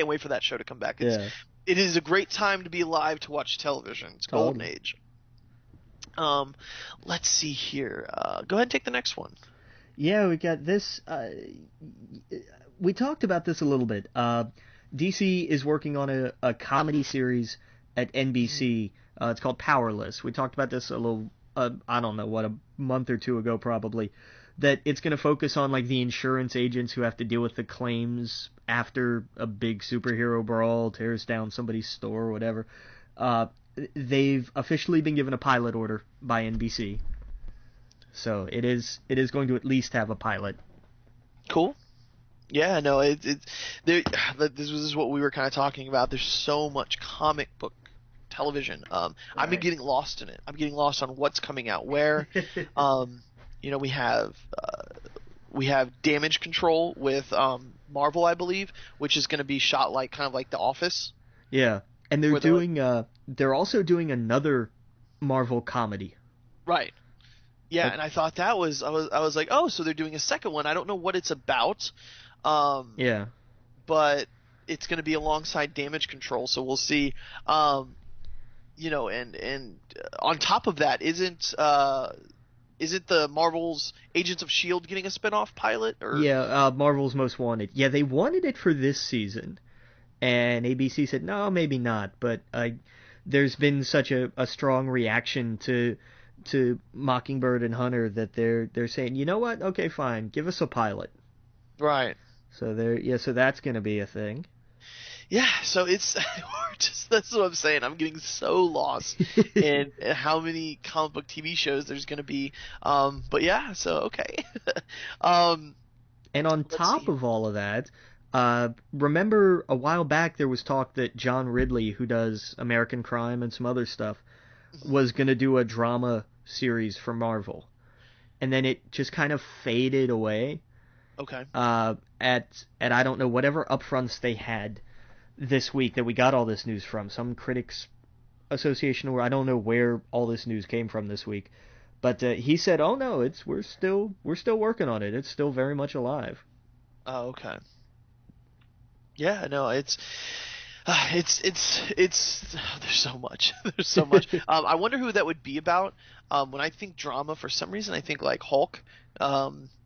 wait for that show to come back. It is a great time to be alive to watch television. It's golden age. Let's see here. Go ahead and take the next one. Yeah, we got this. We talked about this a little bit. DC is working on a comedy series at NBC. It's called Powerless. We talked about this a little, I don't know, a month or two ago probably. That it's going to focus on like the insurance agents who have to deal with the claims after a big superhero brawl tears down somebody's store or whatever. They've officially been given a pilot order by NBC, so it is going to at least have a pilot. Cool. Yeah, no, this is what we were kind of talking about. There's so much comic book television. Right. I've been getting lost in it. I'm getting lost on what's coming out where. We have Damage Control with Marvel, I believe, which is going to be shot like kind of like The Office. Yeah, and they're also doing another Marvel comedy. Right. Yeah, and I thought I was like, oh, so they're doing a second one. I don't know what it's about. Yeah. But it's going to be alongside Damage Control, so we'll see. And on top of that, isn't the Marvel's Agents of S.H.I.E.L.D. getting a spinoff pilot? Or? Yeah, Marvel's Most Wanted. Yeah, they wanted it for this season, and ABC said, no, maybe not. But there's been such a strong reaction to Mockingbird and Hunter that they're saying, you know what? Okay, fine, give us a pilot. Right. So so that's going to be a thing. Yeah, so that's what I'm saying. I'm getting so lost in how many comic book TV shows there's going to be. But yeah, so okay. And on top of all of that, remember a while back there was talk that John Ridley, who does American Crime and some other stuff, was going to do a drama series for Marvel. And then it just kind of faded away. Okay. At I don't know, whatever upfronts they had this week that we got all this news from, some critics association, where I don't know where all this news came from this week, but he said, "Oh no, we're still working on it. It's still very much alive." Oh, okay. Yeah, no, it's there's so much. There's so much. I wonder who that would be about. When I think drama, for some reason, I think like Hulk.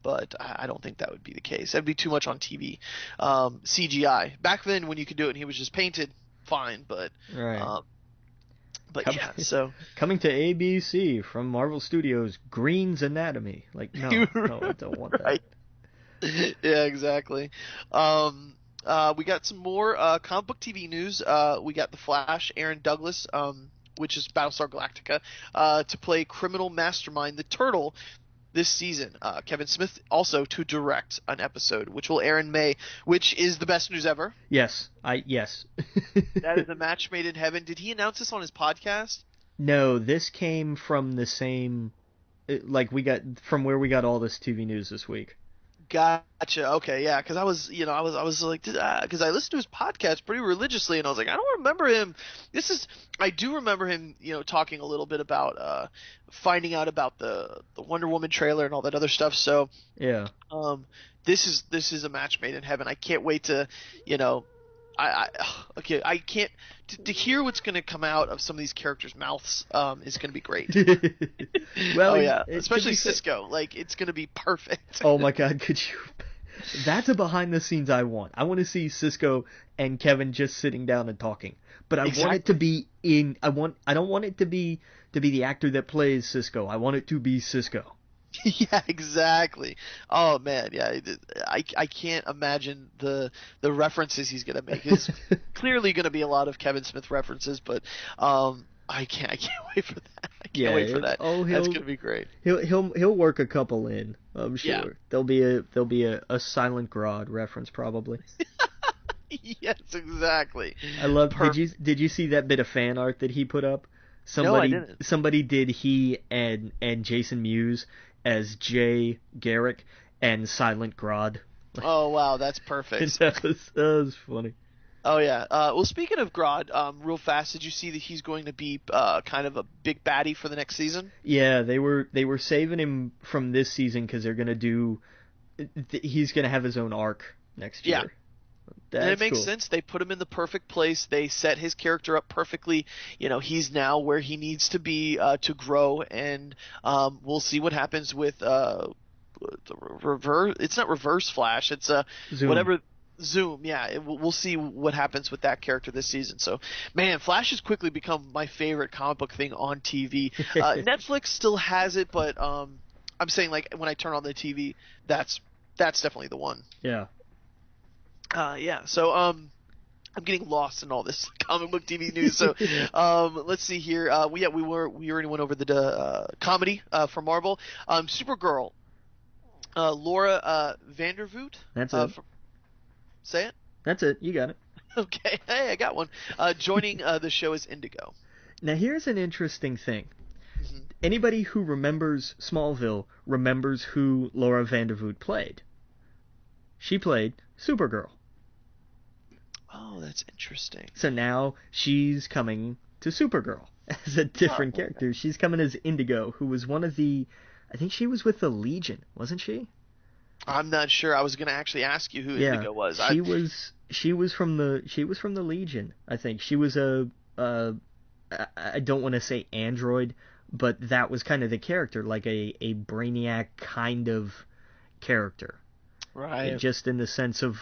But I don't think that would be the case. That'd be too much on TV. CGI. Back then, when you could do it and he was just painted, fine. But right. So coming to ABC from Marvel Studios, Green's Anatomy. Like, no, I don't want that. Right. Yeah, exactly. We got some more comic book TV news. We got The Flash, Aaron Douglas, which is Battlestar Galactica, to play criminal mastermind the Turtle this season. Kevin Smith also to direct an episode, which will air in May, which is the best news ever. Yes. That is a match made in heaven. Did he announce this on his podcast? No, this came from the same, like we got from where we got all this TV news this week. Gotcha. Okay, yeah, because I was like, because I listened to his podcast pretty religiously, and I was like, I don't remember him. I do remember him, talking a little bit about finding out about the Wonder Woman trailer and all that other stuff. So yeah, this is a match made in heaven. I can't wait to, I can't to hear what's going to come out of some of these characters' mouths is going to be great. Well, oh yeah, especially Cisco. Like, it's going to be perfect. Oh my God, could you? That's a behind the scenes I want. I want to see Cisco and Kevin just sitting down and talking. But I want it to be in. I don't want it to be the actor that plays Cisco. I want it to be Cisco. Yeah, exactly. Oh man, yeah. I can't imagine the references he's gonna make. It's clearly gonna be a lot of Kevin Smith references, but I can't wait for that. I can't wait for that. Oh, that's gonna be great. He'll work a couple in. I'm sure. Yeah. There'll be a Silent Grodd reference probably. Yes, exactly. I love. Did you see that bit of fan art that he put up? No, I didn't. Somebody did he and Jason Mewes as Jay Garrick and Silent Grodd. Oh wow, that's perfect. that was funny. Oh yeah. Well, speaking of Grodd, real fast, did you see that he's going to be kind of a big baddie for the next season? Yeah, they were saving him from this season because they're gonna do. He's gonna have his own arc next year. Yeah. And it makes sense. They put him in the perfect place. They set his character up perfectly. He's now where he needs to be to grow, and we'll see what happens with the reverse. It's not Reverse Flash. It's Zoom. Whatever. Zoom. Yeah, we'll see what happens with that character this season. So, man, Flash has quickly become my favorite comic book thing on TV. Netflix still has it, but I'm saying, like, when I turn on the TV, that's definitely the one. Yeah. Yeah, so I'm getting lost in all this comic book TV news. So let's see here. We already went over the comedy from Marvel. Supergirl, Laura Vandervoot. That's it. Say it. That's it. You got it. Okay, hey, I got one. Joining the show is Indigo. Now here's an interesting thing. Mm-hmm. Anybody who remembers Smallville remembers who Laura Vandervoot played. She played Supergirl. Oh, that's interesting. So now she's coming to Supergirl as a different character. She's coming as Indigo, who was one of the... I think she was with the Legion, wasn't she? I'm not sure. I was going to actually ask you who Indigo was. She was from the Legion, I think. She was I don't want to say android, but that was kind of the character, like a Brainiac kind of character. Right. Just in the sense of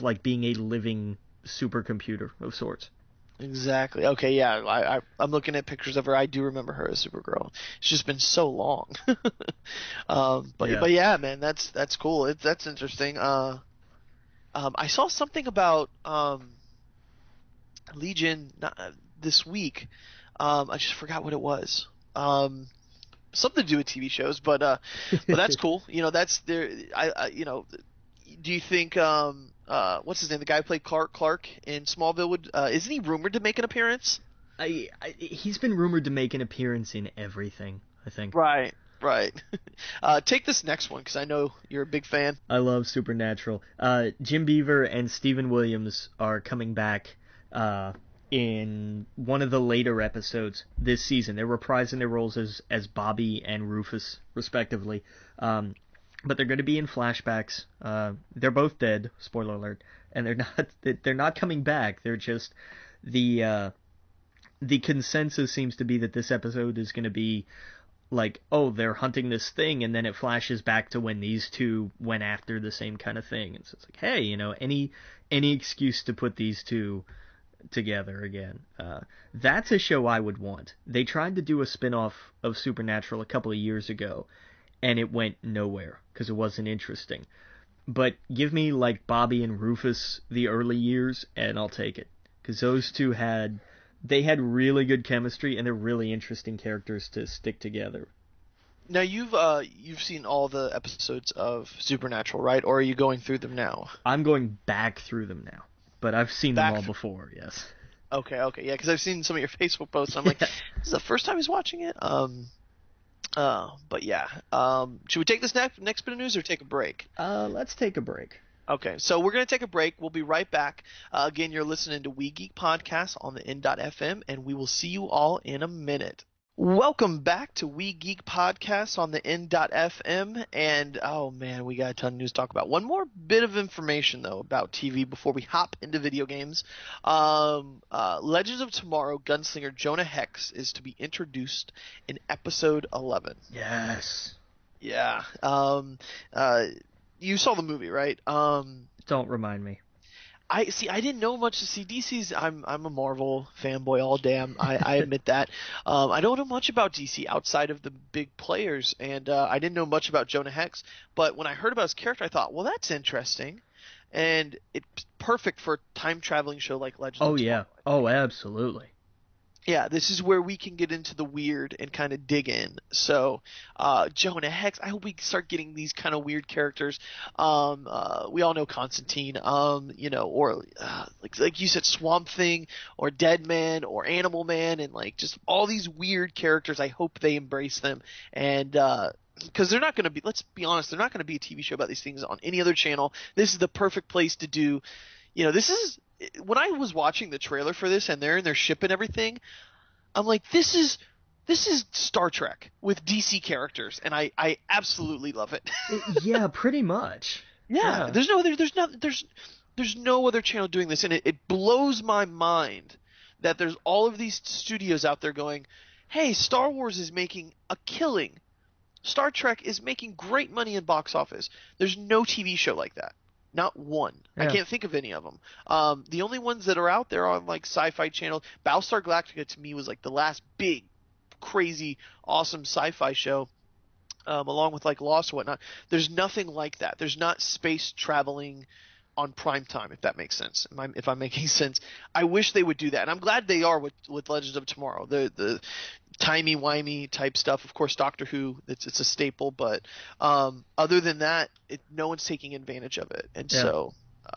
like being a living supercomputer of sorts. Exactly. Okay, yeah. I'm looking at pictures of her. I do remember her as Supergirl. It's just been so long. But yeah, man, that's cool. That's interesting. I saw something about Legion this week. I just forgot what it was. Something to do with TV shows, but that's cool. That's there. Do you think what's his name? The guy who played Clark in Smallville isn't he rumored to make an appearance? He's been rumored to make an appearance in everything, I think. Right. Take this next one because I know you're a big fan. I love Supernatural. Jim Beaver and Stephen Williams are coming back in one of the later episodes this season. They're reprising their roles as Bobby and Rufus, respectively. But they're going to be in flashbacks. They're both dead. Spoiler alert. And they're not coming back. They're just the consensus seems to be that this episode is going to be like, oh, they're hunting this thing, and then it flashes back to when these two went after the same kind of thing. And so it's like, hey, any excuse to put these two together again. That's a show I would want. They tried to do a spin-off of Supernatural a couple of years ago, and it went nowhere because it wasn't interesting. but give me like Bobby and Rufus the early years, and I'll take it, because those two had really good chemistry, and they're really interesting characters to stick together. Now you've seen all the episodes of Supernatural, right? Or are you going through them now? I'm going back through them now, but I've seen them all before. Yes. Okay, yeah, because I've seen some of your Facebook posts. And I'm like, this is the first time he's watching it. But yeah. Should we take this next bit of news or take a break? Let's take a break. Okay, so we're gonna take a break. We'll be right back. Again, you're listening to We Geek Podcast on the N.FM, and we will see you all in a minute. Welcome back to We Geek Podcast on the N.FM, and oh man, we got a ton of news to talk about. One more bit of information though about TV before we hop into video games. Legends of Tomorrow gunslinger Jonah Hex is to be introduced in episode 11. Yes. Yeah. You saw the movie, right? Don't remind me. I didn't know much to see DC's. I'm a Marvel fanboy all day. I admit that. I don't know much about DC outside of the big players, and I didn't know much about Jonah Hex. But when I heard about his character, I thought, well, that's interesting, and it's perfect for a time traveling show like Legends. Oh yeah. Oh, absolutely. Yeah, this is where we can get into the weird and kind of dig in. So, Jonah Hex, I hope we start getting these kind of weird characters. We all know Constantine, or like you said, Swamp Thing, or Dead Man, or Animal Man, and like just all these weird characters. I hope they embrace them, and because they're not going to be. Let's be honest, they're not going to be a TV show about these things on any other channel. This is the perfect place to do. This is. When I was watching the trailer for this and they're in their ship and everything, I'm like, this is Star Trek with DC characters, and I absolutely love it. Yeah, pretty much. Yeah. There's no other channel doing this, and it blows my mind that there's all of these studios out there going, hey, Star Wars is making a killing. Star Trek is making great money in box office. There's no TV show like that. Not one. Yeah. I can't think of any of them. The only ones that are out there are on like Sci-Fi Channel. Battlestar Galactica to me was like the last big, crazy, awesome sci-fi show, along with like Lost and whatnot. There's nothing like that. There's not space traveling on prime time, if that makes sense. If I'm making sense, I wish they would do that, and I'm glad they are with Legends of Tomorrow. The timey-wimey type stuff. Of course, Doctor Who, it's a staple, but other than that, no one's taking advantage of it. And so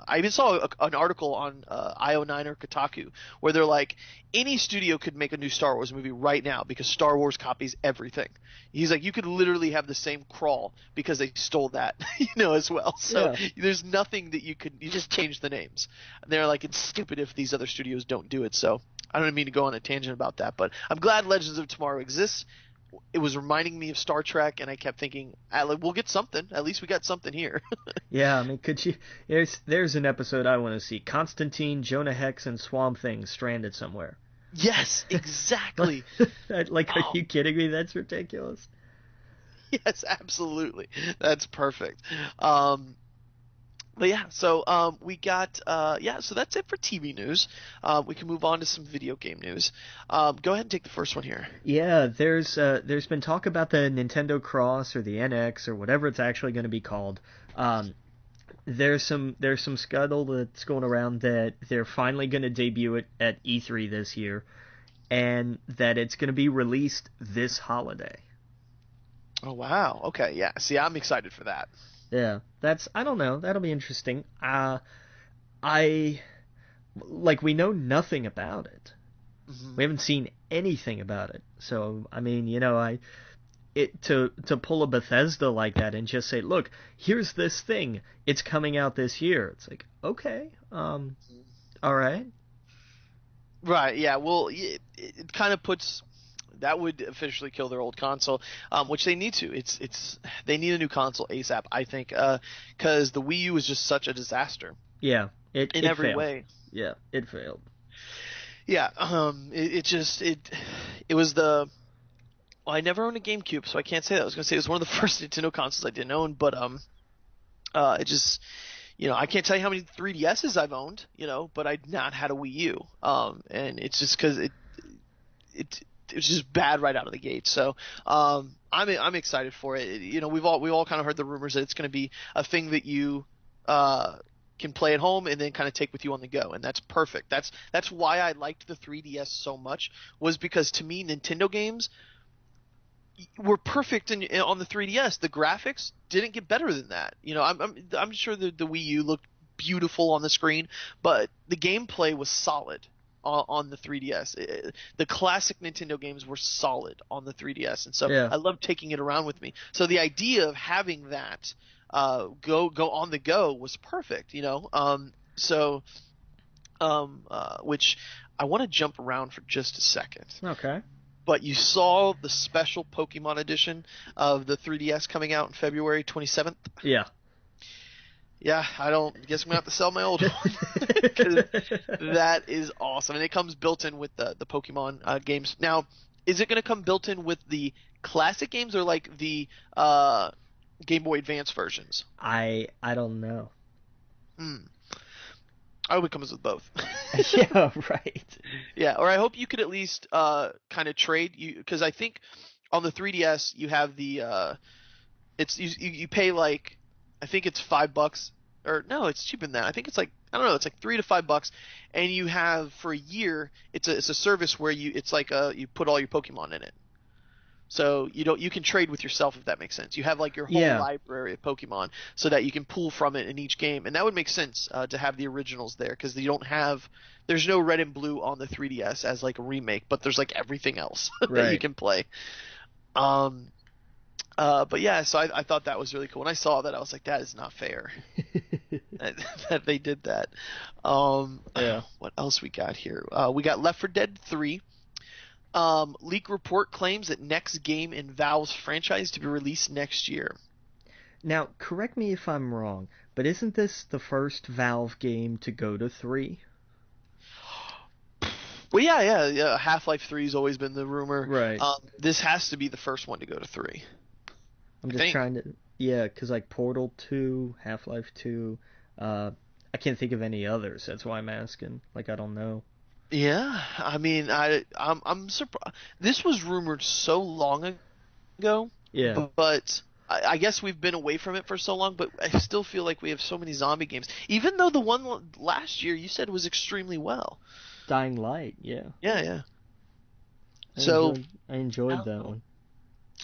I even saw an article on IO9 or Kotaku where they're like, any studio could make a new Star Wars movie right now because Star Wars copies everything. He's like, you could literally have the same crawl because they stole that, as well. So there's nothing that you just change the names. And they're like, it's stupid if these other studios don't do it. So I don't mean to go on a tangent about that, but I'm glad Legends of Tomorrow exists. It was reminding me of Star Trek, and I kept thinking, we'll get something. At least we got something here. Yeah, I mean, could you? There's an episode I want to see: Constantine, Jonah Hex, and Swamp Thing stranded somewhere. Yes, exactly. Are you kidding me? That's ridiculous. Yes, absolutely. That's perfect. But yeah, so we got so that's it for TV news. We can move on to some video game news. Go ahead and take the first one here. Yeah, there's been talk about the Nintendo Cross or the NX or whatever it's actually going to be called. There's some scuttle that's going around that they're finally going to debut it at E3 this year, and that it's going to be released this holiday. Oh wow! Okay, yeah. See, I'm excited for that. Yeah, I don't know. That'll be interesting. We know nothing about it. Mm-hmm. We haven't seen anything about it. So, I mean, to pull a Bethesda like that and just say, look, here's this thing. It's coming out this year. It's like, okay, all right. Right, yeah. Well, it kind of puts... That would officially kill their old console, which they need to. They need a new console ASAP, I think, because the Wii U was just such a disaster. Yeah, in every failed. way. Yeah, it failed. Yeah, it was the. Well, I never owned a GameCube, so I can't say that. I was gonna say it was one of the first Nintendo consoles I didn't own, but it just. I can't tell you how many 3DSs I've owned, but I've not had a Wii U, and it's just because it was just bad right out of the gate. So I'm excited for it. We've all kind of heard the rumors that it's going to be a thing that you can play at home and then kind of take with you on the go, and that's perfect. That's why I liked the 3DS so much, was because to me Nintendo games were perfect on the 3DS. The graphics didn't get better than that. I'm sure the Wii U looked beautiful on the screen, but the gameplay was solid on the 3DS. The classic Nintendo games were solid on the 3DS, and so Yeah. I loved taking it around with me. So the idea of having that go on the go was perfect, which I want to jump around for just a second. Okay. But you saw the special Pokemon edition of the 3DS coming out in February 27th? Yeah. Yeah, I guess I'm going to have to sell my old one, because that is awesome. And it comes built in with the Pokemon games. Now, is it going to come built in with the classic games or like the Game Boy Advance versions? I don't know. I hope it comes with both. Yeah, right. Yeah, or I hope you could at least kind of trade because I think on the 3DS you have the you pay like, I think it's $5, or no, it's cheaper than that. I think it's like, I don't know, it's like $3 to $5, and you have for a year. It's a service where it's like you put all your Pokemon in it. So you can trade with yourself, if that makes sense. You have like your whole library of Pokemon so that you can pull from it in each game, and that would make sense to have the originals there, because there's no Red and Blue on the 3DS as like a remake, but there's like everything else that you can play. But yeah, so I thought that was really cool. When I saw that, I was like, that is not fair that they did that. Yeah. What else we got here? We got Left 4 Dead 3. Leak report claims that next game in Valve's franchise to be released next year. Now, correct me if I'm wrong, but isn't this the first Valve game to go to 3? Well, yeah. Half-Life 3 has always been the rumor. Right. This has to be the first one to go to 3. I'm just trying to... Yeah, because like Portal 2, Half-Life 2, I can't think of any others. That's why I'm asking. Like, I don't know. Yeah, I mean, I'm surprised. This was rumored so long ago. Yeah. But I guess we've been away from it for so long, but I still feel like we have so many zombie games. Even though the one last year you said was extremely well. Dying Light, yeah. Yeah. I enjoyed that one.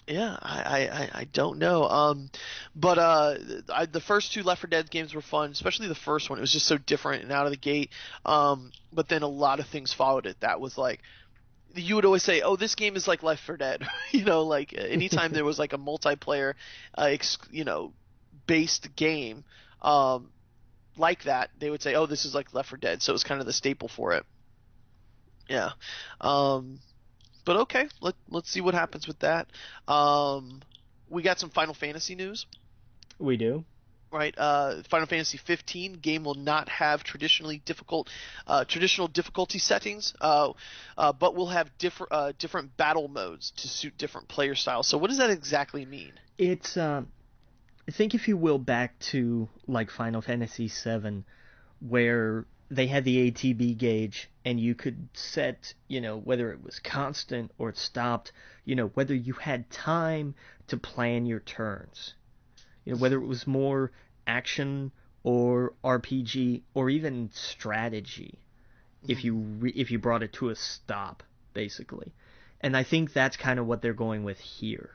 Yeah, I don't know. But the first two Left 4 Dead games were fun, especially the first one. It was just so different and out of the gate. But then a lot of things followed it. That was like, you would always say, "Oh, this game is like Left 4 Dead." Like anytime there was like a multiplayer, based game, like that, they would say, "Oh, this is like Left 4 Dead." So it was kind of the staple for it. Yeah. But okay, let's see what happens with that. We got some Final Fantasy news. We do. Right. Final Fantasy 15 game will not have traditional difficulty settings, but will have different battle modes to suit different player styles. So what does that exactly mean? It's think, if you will, back to like Final Fantasy 7, where they had the ATB gauge, and you could set, whether it was constant or it stopped, whether you had time to plan your turns, whether it was more action or RPG or even strategy, if you brought it to a stop, basically. And I think that's kind of what they're going with here,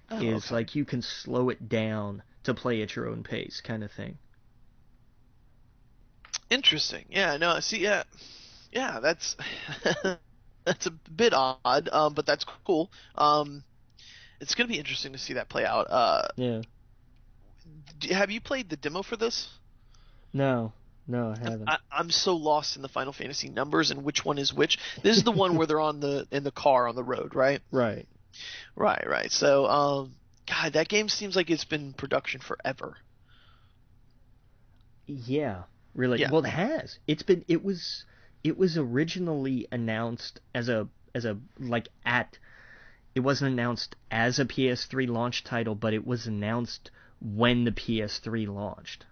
is like you can slow it down to play at your own pace, kind of thing. Interesting. Yeah, no, see, yeah, that's that's a bit odd, but that's cool. It's gonna be interesting to see that play out. Yeah. Have you played the demo for this? No, I haven't. I'm so lost in the Final Fantasy numbers and which one is which. This is the one where they're in the car on the road, right? Right. Right. So, God, that game seems like it's been in production forever. Yeah. Really? Yeah. Well, it has. It was originally announced as a like it wasn't announced as a PS3 launch title, but it was announced when the PS3 launched.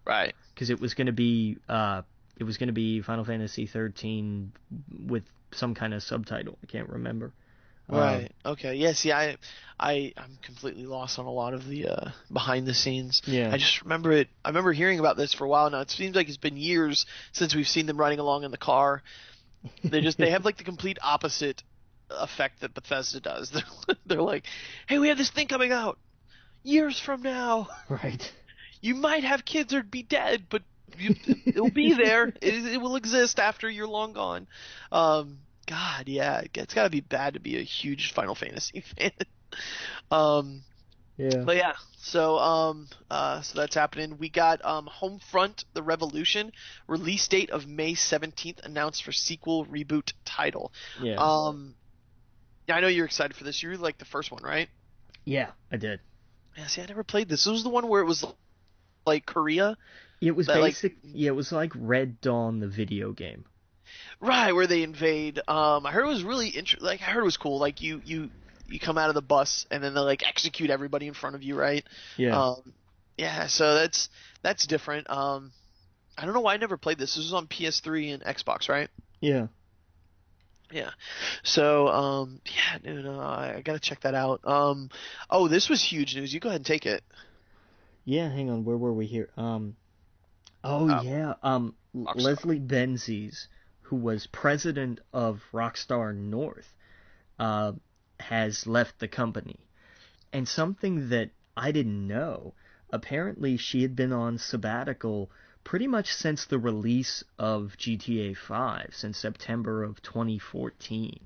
Right. Because it was going to be Final Fantasy 13 with some kind of subtitle. I can't remember. Um, Right. Okay. Yeah. See, I'm completely lost on a lot of the behind the scenes. yeah. I just remember it. I remember hearing about this for a while now. It seems like it's been years since we've seen them riding along in the car. They have like the complete opposite effect that Bethesda does. They're like, hey, we have this thing coming out years from now. Right. You might have kids or be dead, but it'll be there. It will exist after you're long gone. God, yeah, it's got to be bad to be a huge Final Fantasy fan. um, Yeah. but yeah, so that's happening. We got Homefront: The Revolution, release date of May 17th, announced for sequel reboot title. Yeah. Um, yeah, I know you're excited for this. You really liked the first one, right? Yeah, I did. Yeah, see, I never played this. This was the one where it was like Korea, It was that like yeah, it was like Red Dawn, the video game. right where they invade. I heard it was really like I heard it was cool. Like you come out of the bus and then they like execute everybody in front of you, right? Yeah. Um, yeah, so that's different. I don't know why I never played this. This was on PS3 and Xbox, right? Yeah. Yeah. So yeah, dude, I gotta check that out. Oh, this was huge news. You go ahead and take it. Yeah, hang on, where were we here? Oh Uh, yeah, Rockstar. Leslie Benzies, who was president of Rockstar North, uh, has left the company. And something that I didn't know, apparently she had been on sabbatical pretty much since the release of GTA 5, since September of 2014.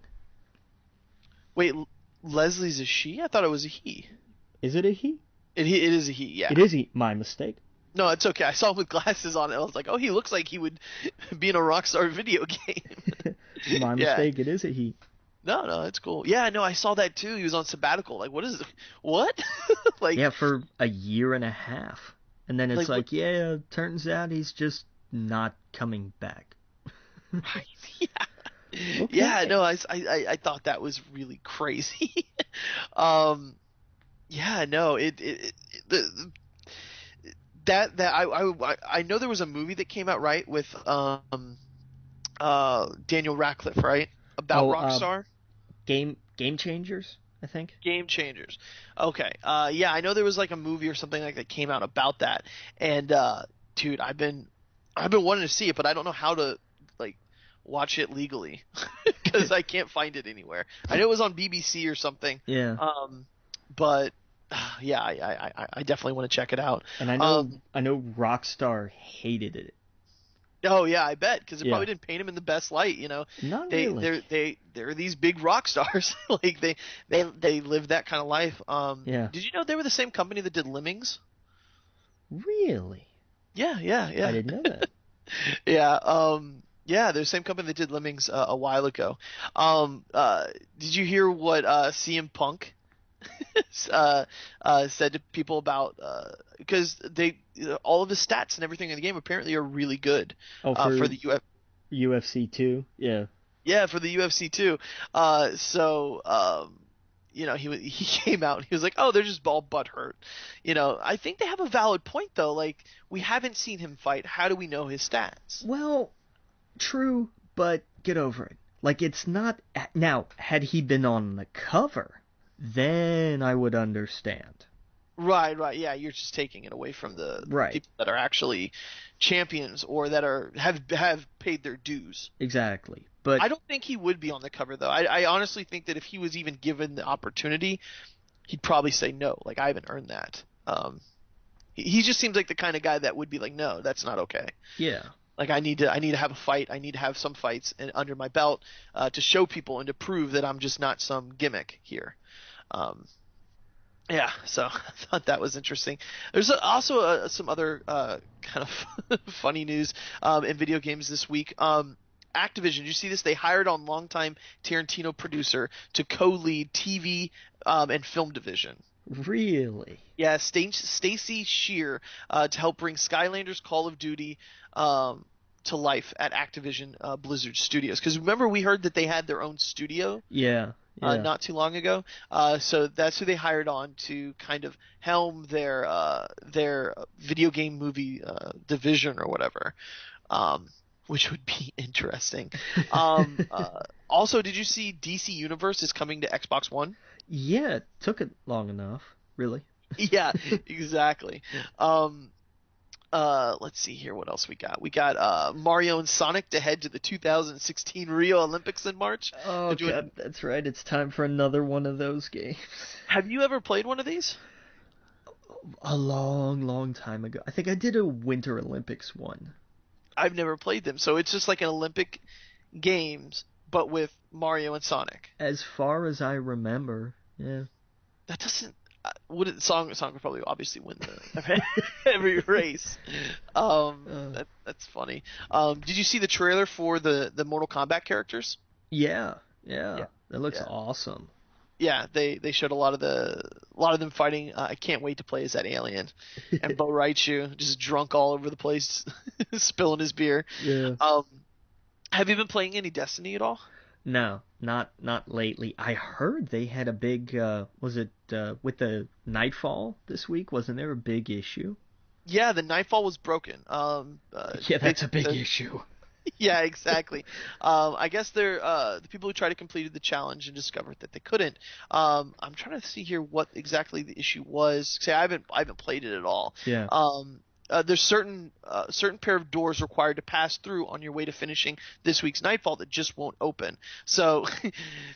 Wait, Leslie's a she? I thought it was a he. Is it a he? It is a he. Yeah. It is he. My mistake. No, it's okay. I saw him with glasses on, and I was like, oh, he looks like he would be in a Rockstar video game. My Yeah. mistake. It is a he. No, no, it's cool. Yeah, no, I saw that too. He was on sabbatical. Like, what is it? What? Like, Yeah, for a year and a half. And then it's like what? like, yeah, turns out he's just not coming back. Yeah. Yeah, Okay. no, I thought that was really crazy. Um, yeah, no, that I know there was a movie that came out right with Daniel Radcliffe, right? About Oh, Rockstar. Game Changers, I think. Game Changers. Okay. Yeah, I know there was like a movie or something like that came out about that. And dude, I've been wanting to see it, but I don't know how to like watch it legally because I can't find it anywhere. I know it was on BBC or something. Yeah. But yeah, I definitely want to check it out. And Um, I know Rockstar hated it. oh yeah, I bet because it Yeah. probably didn't paint him in the best light. You know, Not they really. they're these big rock stars. Like they live that kind of life. Yeah. Did you know they were the same company that did Lemmings? Really? Yeah, yeah, I yeah, didn't know that. yeah. Yeah, they're the same company that did Lemmings a while ago. Did you hear what CM Punk said to people about because they all of his stats and everything in the game apparently are really good Oh, for for the UF UFC 2? Yeah. yeah for the UFC too. You know he came out and he was like, oh, they're just all butt hurt. You know, I think they have a valid point though. Like we haven't seen him fight. How do we know his stats? Well, true, but get over it. Like, it's not. Now, had he been on the cover, then I would understand. Right, right. Yeah, you're just taking it away from the Right. people that are actually champions or that are have paid their dues. Exactly. But I don't think he would be on the cover though. I honestly think that if he was even given the opportunity, he'd probably say no. Like I haven't earned that. He just seems like the kind of guy that would be like, no, that's not okay. yeah. Like I need to have a fight. I need to have some fights under my belt to show people and to prove that I'm just not some gimmick here. Um, yeah, so I thought that was interesting. There's also some other kind of funny news in video games this week. Activision, did you see this? They hired on longtime Tarantino producer to co-lead TV and film division. Really? Yeah, Stacy Shear to help bring Skylanders Call of Duty to life at Activision Blizzard Studios. Because remember, we heard that they had their own studio Yeah. Yeah. not too long ago. So that's who they hired on to kind of helm their video game movie division or whatever, which would be interesting. Um, uh, Also, did you see DC Universe is coming to Xbox One? Yeah, it took it long enough, really. Yeah, exactly. Um, let's see here. What else we got? We got Mario and Sonic to head to the 2016 Rio Olympics in March. Oh god, that's right. It's time for another one of those games. Have you ever played one of these? A long, long time ago. I think I did a Winter Olympics one. I've never played them, so it's just like an Olympic Games, but with Mario and Sonic. As far as I remember, yeah. That doesn't. Would it, Song would probably obviously win the every race. That's funny. Did you see the trailer for the Mortal Kombat characters? Yeah, Yeah, yeah. That looks yeah. awesome. Yeah, they showed a lot of them fighting. I can't wait to play as that alien. And Bo Raichu just drunk all over the place, spilling his beer. Yeah. Have you been playing any Destiny at all? No, not lately. I heard they had a big was it with the Nightfall this week? Wasn't there a big issue? Yeah, the Nightfall was broken. Yeah, that's a big issue. Yeah, exactly. I guess they're the people who tried to completed the challenge and discovered that they couldn't. I'm trying to see here what exactly the issue was. Say I haven't played it at all. Yeah. There's certain pair of doors required to pass through on your way to finishing this week's Nightfall that just won't open. So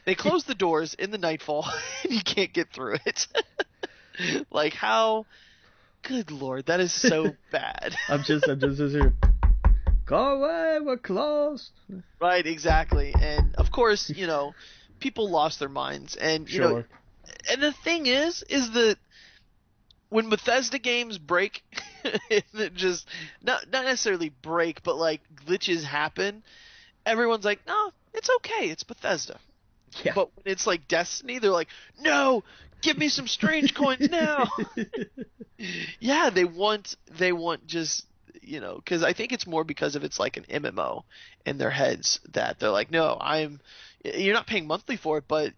they close the doors in the Nightfall and you can't get through it. Like how? Good Lord, that is so bad. I'm just here. Go away, we're closed. Right, exactly. And of course, people lost their minds. And Sure. And the thing is that when Bethesda games break, it just not necessarily break, but like glitches happen, everyone's like, no, it's okay, it's Bethesda. Yeah. But when it's like Destiny, they're like, no, give me some strange coins now. Yeah, they want just because I think it's more because of it's like an MMO in their heads that they're like, no, you're not paying monthly for it, but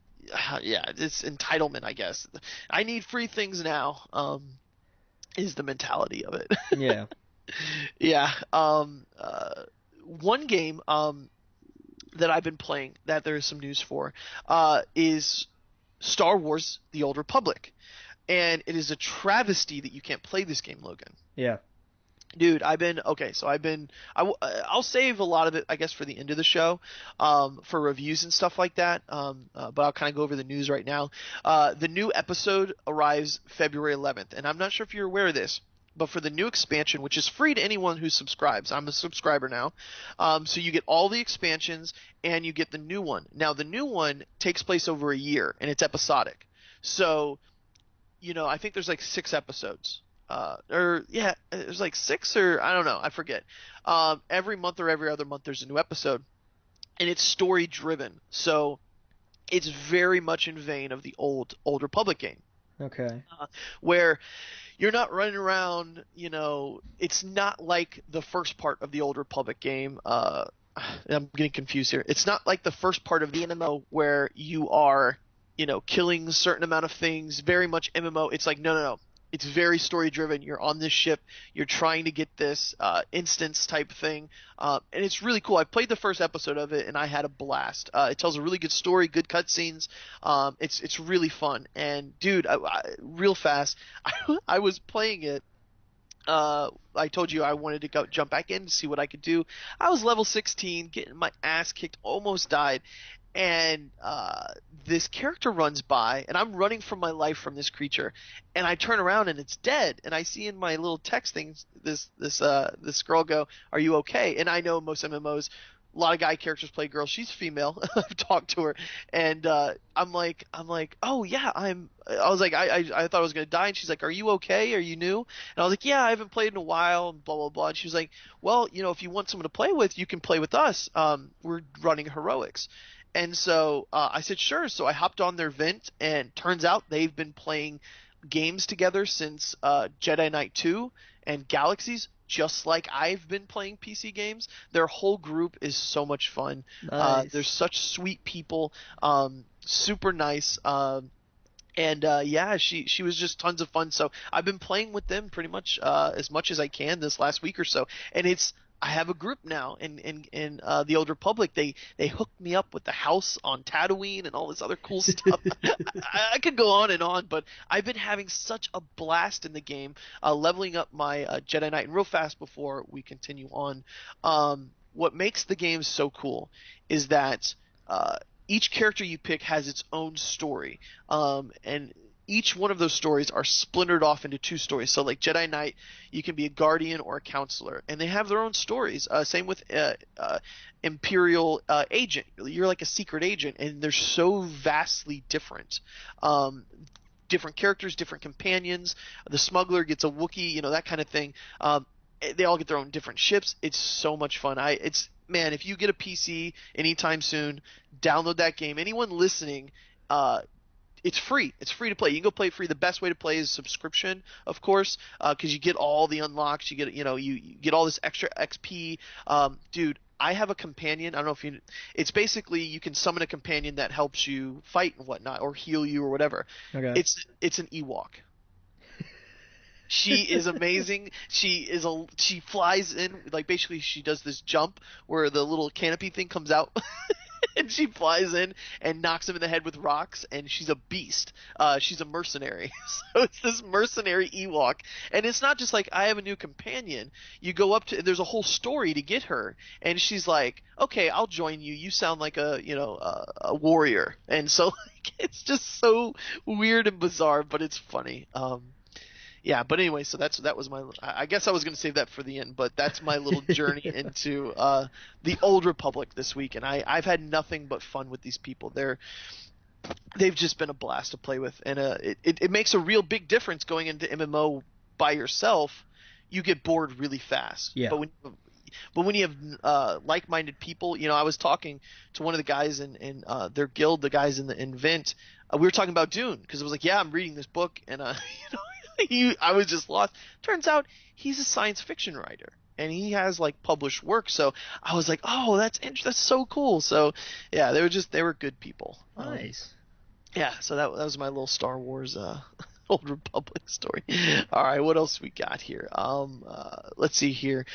yeah, it's entitlement, I guess. I need free things now. Is the mentality of it. Yeah. Yeah. One game that I've been playing that there is some news for is Star Wars: The Old Republic, and it is a travesty that you can't play this game, Logan. Yeah. Dude, I'll save a lot of it, I guess, for the end of the show, for reviews and stuff like that. But I'll kind of go over the news right now. The new episode arrives February 11th, and I'm not sure if you're aware of this, but for the new expansion, which is free to anyone who subscribes, I'm a subscriber now. So you get all the expansions and you get the new one. Now, the new one takes place over a year, and it's episodic. So, I think there's like 6 episodes. There's like 6 or I don't know, I forget. Every month or every other month there's a new episode, and it's story driven, so it's very much in vein of the old Republic game. Okay. Where you're not running around, it's not like the first part of the Old Republic game. I'm getting confused here. It's not like the first part of the MMO where you are, killing a certain amount of things, very much MMO. It's like, no. It's very story driven. You're on this ship. You're trying to get this instance type thing, and it's really cool. I played the first episode of it and I had a blast. It tells a really good story, good cutscenes. It's really fun. And dude, real fast, I was playing it. I told you I wanted to jump back in to see what I could do. I was level 16, getting my ass kicked, almost died. And this character runs by, and I'm running for my life from this creature, and I turn around and it's dead. And I see in my little text things this girl go, "Are you okay?" And I know most MMOs, a lot of guy characters play girls. She's female. I've talked to her, and I'm like, oh yeah, I was like, I thought I was gonna die, and she's like, "Are you okay? Are you new?" And I was like, "Yeah, I haven't played in a while," and blah blah blah. And she was like, "Well, if you want someone to play with, you can play with us. We're running heroics." And so I said, sure. So I hopped on their vent, and turns out they've been playing games together since Jedi Knight 2 and Galaxies, just like I've been playing PC games. Their whole group is so much fun. Nice. They're such sweet people, super nice. Yeah, she was just tons of fun. So I've been playing with them pretty much as I can this last week or so, and it's I have a group now in the Old Republic. They hooked me up with the house on Tatooine and all this other cool stuff. I could go on and on, but I've been having such a blast in the game, leveling up my Jedi Knight. And real fast before we continue on, what makes the game so cool is that each character you pick has its own story, and each one of those stories are splintered off into two stories. So like Jedi Knight, you can be a guardian or a counselor, and they have their own stories. Same with Imperial agent. You're like a secret agent, and they're so vastly different. Different characters, different companions. The smuggler gets a Wookiee, that kind of thing. They all get their own different ships. It's so much fun. Man, if you get a PC anytime soon, download that game. Anyone listening, it's free. It's free to play. You can go play it free. The best way to play is subscription, of course, because you get all the unlocks. You get, you get all this extra XP. Dude, I have a companion. I don't know if you. It's basically you can summon a companion that helps you fight and whatnot, or heal you or whatever. Okay. It's an Ewok. She is amazing. She flies in, like basically she does this jump where the little canopy thing comes out. And she flies in and knocks him in the head with rocks, and she's a beast. She's a mercenary. So it's this mercenary Ewok. And it's not just like, I have a new companion. You go up to, there's a whole story to get her. And she's like, okay, I'll join you. You sound like a warrior. And so like, it's just so weird and bizarre, but it's funny. Yeah, but anyway, so that was my. I guess I was going to save that for the end, but that's my little journey into the Old Republic this week, and I've had nothing but fun with these people. They've just been a blast to play with, and it makes a real big difference going into MMO by yourself. You get bored really fast. Yeah. But when you have like-minded people, I was talking to one of the guys in their guild, the guys in Vent. We were talking about Dune because it was like, yeah, I'm reading this book, and I was just lost. Turns out he's a science fiction writer, and he has like published work. So I was like, oh, that's so cool. So yeah, they were good people. Nice. Yeah, so that was my little Star Wars Old Republic story. All right, what else we got here? Let's see here.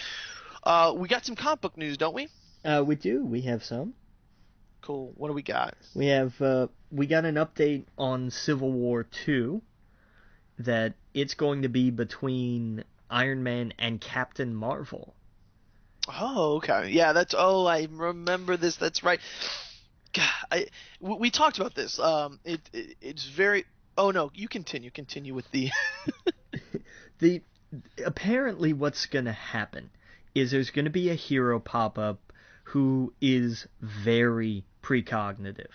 We got some comic book news, don't we? We do. We have some. Cool. What do we got? We got an update on Civil War 2. That it's going to be between Iron Man and Captain Marvel. Oh, okay. Yeah, I remember this. That's right. God, we talked about this. It's very. Oh no, you continue with the. Apparently what's going to happen is there's going to be a hero pop up who is very precognitive.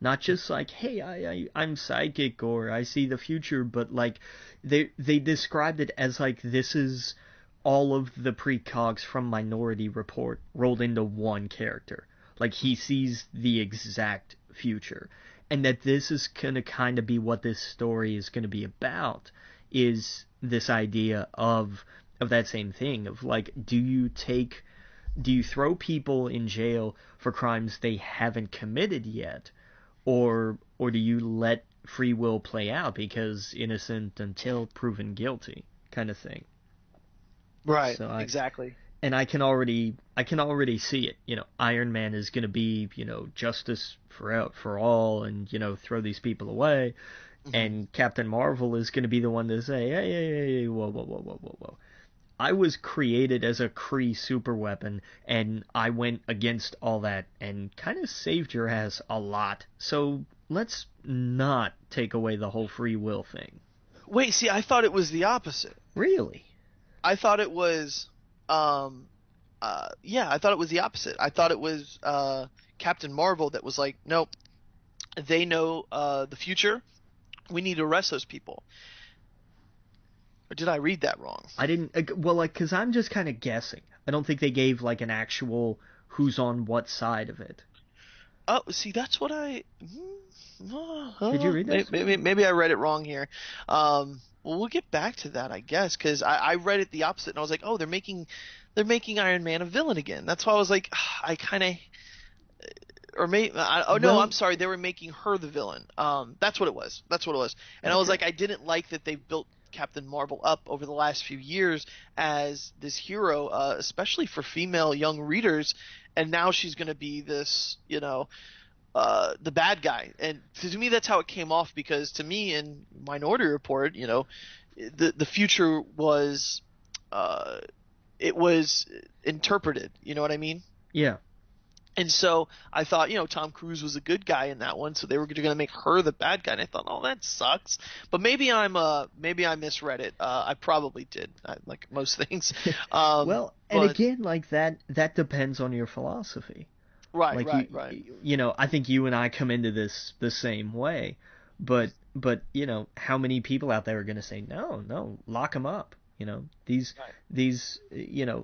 Not just like, hey, I'm psychic or I see the future, but like they described it as like this is all of the precogs from Minority Report rolled into one character. Like he sees the exact future. And that this is going to kind of be what this story is going to be about, is this idea of that same thing of like, do you throw people in jail for crimes they haven't committed yet? Or do you let free will play out because innocent until proven guilty kind of thing? Right. So exactly. And I can already see it. Iron Man is going to be, justice for all and, throw these people away. Mm-hmm. And Captain Marvel is going to be the one to say, hey, whoa. I was created as a Kree superweapon, and I went against all that and kind of saved your ass a lot. So let's not take away the whole free will thing. Wait, see, I thought it was the opposite. Really? I thought it was, I thought it was the opposite. I thought it was Captain Marvel that was like, nope, they know the future. We need to arrest those people. Or did I read that wrong? I didn't. Well, because I'm just kind of guessing. I don't think they gave like an actual who's on what side of it. Oh, see, that's what I. Did you read this? Maybe I read it wrong here. Well, we'll get back to that, I guess, because I read it the opposite, and I was like, oh, they're making Iron Man a villain again. That's why I was like, I kind of. I'm sorry, they were making her the villain. That's what it was. And I was like, I didn't like that they built Captain Marvel up over the last few years as this hero, especially for female young readers, and now she's going to be this, the bad guy. And to me, that's how it came off, because to me, in Minority Report, the future was, it was interpreted. You know what I mean? Yeah. And so I thought, Tom Cruise was a good guy in that one, so they were going to make her the bad guy. And I thought, oh, that sucks. But maybe I misread it. I probably did, like most things. Well, and again, like that depends on your philosophy. Right, like right. I think you and I come into this the same way, but how many people out there are going to say no, lock them up? These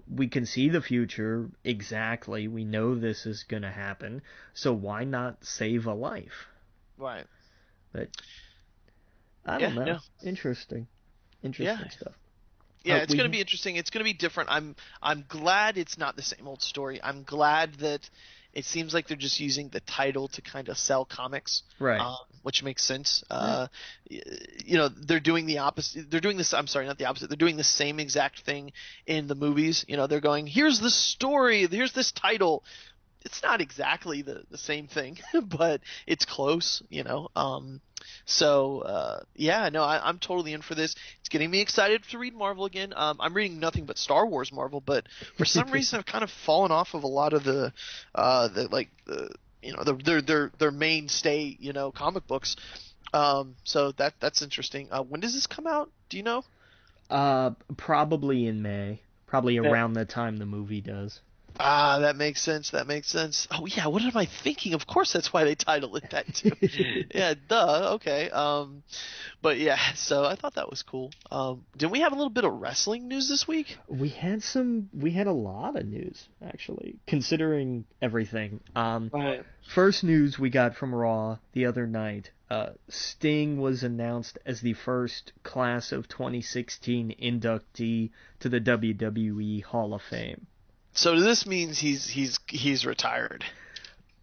we can see the future exactly. We know this is going to happen, so why not save a life? Right. But I don't know. Yeah. Interesting stuff. Yeah, it's going to be interesting. It's going to be different. I'm glad it's not the same old story. I'm glad that it seems like they're just using the title to kind of sell comics, right? Which makes sense. They're doing the opposite. They're doing this. I'm sorry, not the opposite. They're doing the same exact thing in the movies. They're going, here's the story, here's this title. It's not exactly the same thing, but it's close. I'm totally in for this. It's getting me excited to read Marvel again. I'm reading nothing but Star Wars Marvel, but for some reason I've kind of fallen off of a lot of their mainstay, comic books. So that's interesting. When does this come out? Do you know? Probably in May. Probably around the time the movie does. That makes sense. Oh yeah, what am I thinking? Of course, that's why they titled it that too. Yeah, duh. Okay. But yeah, so I thought that was cool. Didn't we have a little bit of wrestling news this week? We had a lot of news, actually, considering everything. Right. First news we got from Raw the other night. Sting was announced as the first class of 2016 inductee to the WWE Hall of Fame. So this means he's retired.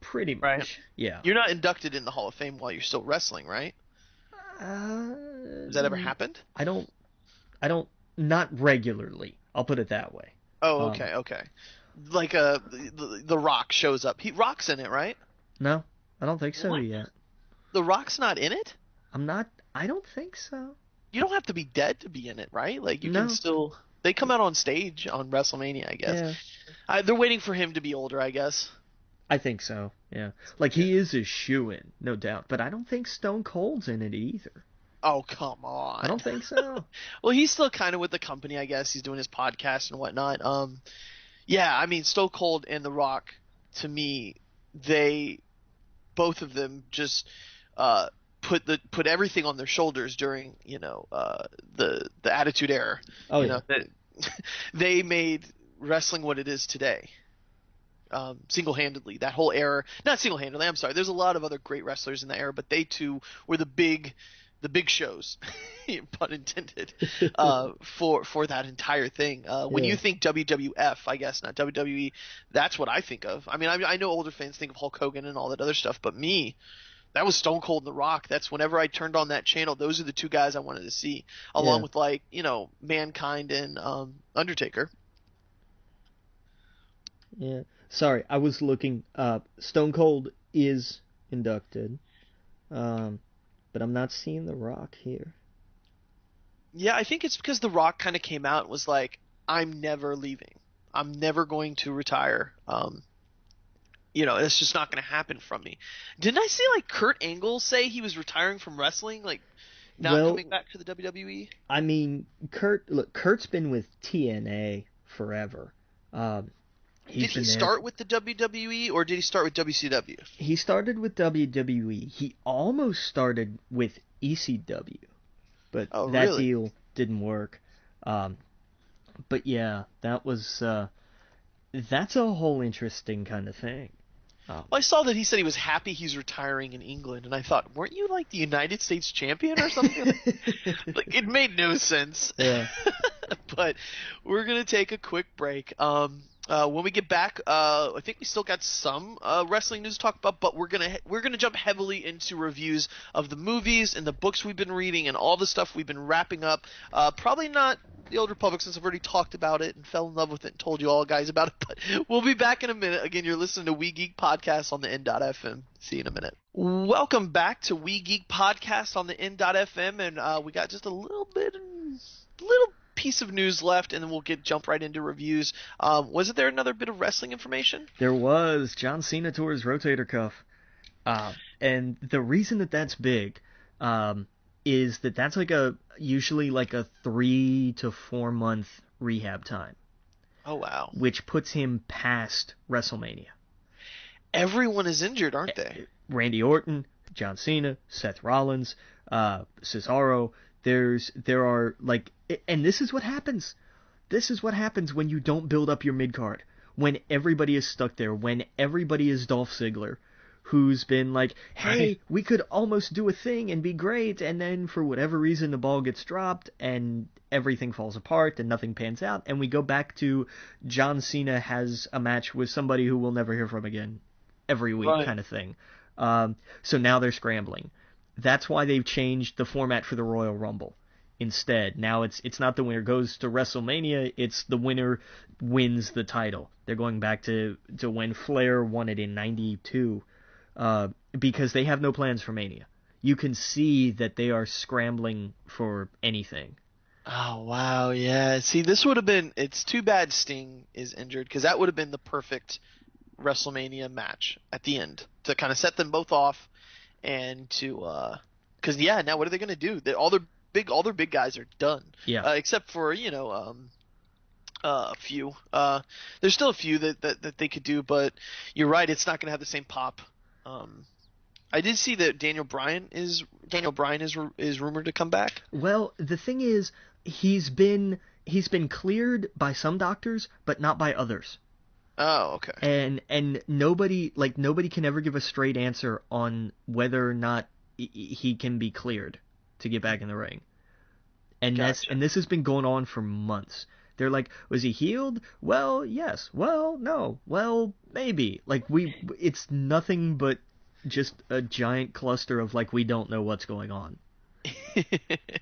Pretty much, right? Yeah. You're not inducted in the Hall of Fame while you're still wrestling, right? Has that ever happened? I don't. Not regularly. I'll put it that way. Oh, okay. Like the Rock shows up. Rock's in it, right? No, I don't think so what? yet. The Rock's not in it? I don't think so. You don't have to be dead to be in it, right? Like you can still. They come out on stage on WrestleMania, I guess. Yeah. They're waiting for him to be older, I guess. I think so, yeah. Like, he is a shoo-in, no doubt. But I don't think Stone Cold's in it either. Oh, come on. I don't think so. Well, he's still kind of with the company, I guess. He's doing his podcast and whatnot. Yeah, I mean, Stone Cold and The Rock, to me, both of them just put everything on their shoulders during the Attitude Era. Oh yeah. They made wrestling what it is today. Single-handedly, that whole era. Not single-handedly. I'm sorry. There's a lot of other great wrestlers in that era, but they too were the big shows, pun intended, for that entire thing. When you think WWF, I guess, not WWE, that's what I think of. I mean, I know older fans think of Hulk Hogan and all that other stuff, but me, that was Stone Cold and The Rock. That's whenever I turned on that channel, those are the two guys I wanted to see, along with Mankind and Undertaker. Yeah. Sorry, I was looking. Stone Cold is inducted, but I'm not seeing The Rock here. Yeah, I think it's because The Rock kind of came out and was like, I'm never leaving. I'm never going to retire. It's just not going to happen from me. Didn't I see Kurt Angle say he was retiring from wrestling, not coming back to the WWE? I mean, Kurt's been with TNA forever. Did he start with the WWE or did he start with WCW? He started with WWE. He almost started with ECW, but that deal didn't work. But yeah, that's a whole interesting kind of thing. Well, I saw that he said he was happy he's retiring in England, and I thought, weren't you the United States champion or something? It made no sense. Yeah. But we're gonna take a quick break. When we get back, I think we still got some wrestling news to talk about, but we're gonna jump heavily into reviews of the movies and the books we've been reading and all the stuff we've been wrapping up. Probably not the Old Republic, since I've already talked about it and fell in love with it and told you all guys about it. But we'll be back in a minute. Again, you're listening to We Geek Podcast on the N.FM. See you in a minute. Welcome back to We Geek Podcast on the N.FM, and we got just a little piece of news left, and then we'll jump right into reviews. Wasn't there another bit of wrestling information? There was. John Cena tore his rotator cuff. And the reason that that's big is that that's usually like a 3 to 4 month rehab time. Oh, wow. Which puts him past WrestleMania. Everyone is injured, aren't they? Randy Orton, John Cena, Seth Rollins, Cesaro. There are like, and this is what happens. This is what happens when you don't build up your mid card. When everybody is stuck there. When everybody is Dolph Ziggler, who's been like, hey, we could almost do a thing and be great, and then for whatever reason the ball gets dropped and everything falls apart and nothing pans out, and we go back to John Cena has a match with somebody who we'll never hear from again every week kind of thing. So now they're scrambling. That's why they've changed the format for the Royal Rumble. Instead, now it's not the winner goes to WrestleMania, it's the winner wins the title. They're going back to when Flair won it in 92, because they have no plans for Mania. You can see that they are scrambling for anything. Oh, wow, yeah. See, this would have been... It's too bad Sting is injured, because that would have been the perfect WrestleMania match at the end to kind of set them both off. And to, because now what are they gonna do? All their big guys are done. Yeah. Except for a few. There's still a few that they could do, but you're right. It's not gonna have the same pop. I did see that Daniel Bryan is rumored to come back. Well, the thing is, he's been cleared by some doctors, but not by others. Oh, okay. And nobody can ever give a straight answer on whether or not he can be cleared to get back in the ring. And Gotcha. this has been going on for months. They're like, was he healed? Well, yes. Well, no. Well, maybe. Like it's nothing but just a giant cluster of like we don't know what's going on.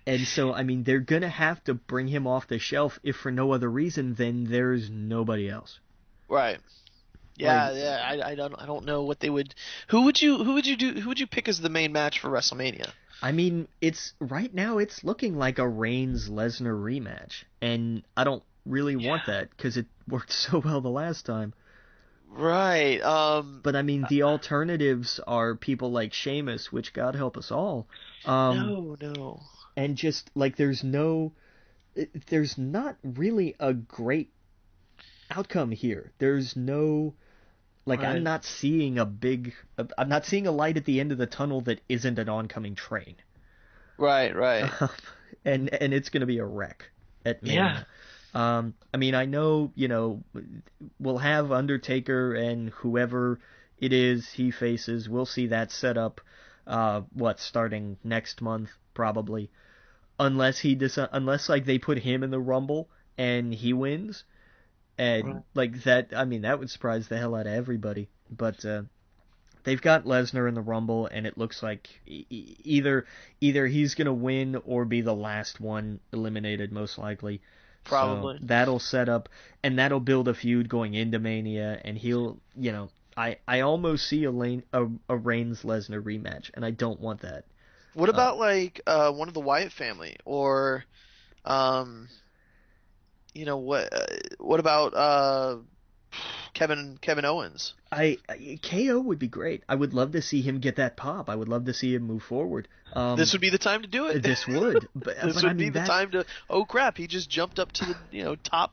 And so I mean they're gonna have to bring him off the shelf if for no other reason than there's nobody else. Right. Yeah. I don't know what they would. Who would you pick as the main match for WrestleMania? I mean, right now it's looking like a Reigns-Lesnar rematch, and I don't really want that because it worked so well the last time. Right. But I mean, the alternatives are people like Sheamus, which God help us all. No. And just like there's not really a great outcome here. There's no, like, right. I'm not seeing a light at the end of the tunnel that isn't an oncoming train. Right. And it's going to be a wreck at Mania. Yeah. I mean, I know, we'll have Undertaker and whoever it is he faces. We'll see that set up, starting next month, probably. Unless like they put him in the Rumble and he wins. And like that, I mean, that would surprise the hell out of everybody. But they've got Lesnar in the Rumble, and it looks like either he's gonna win or be the last one eliminated, most likely. Probably. So that'll set up, and that'll build a feud going into Mania, and he'll, I almost see a Reigns-Lesnar rematch, and I don't want that. What about one of the Wyatt family, or what about Kevin Owens? KO would be great. I would love to see him get that pop. I would love to see him move forward. This would be the time to do it. This would. This would be the time to. Oh crap! He just jumped up to the top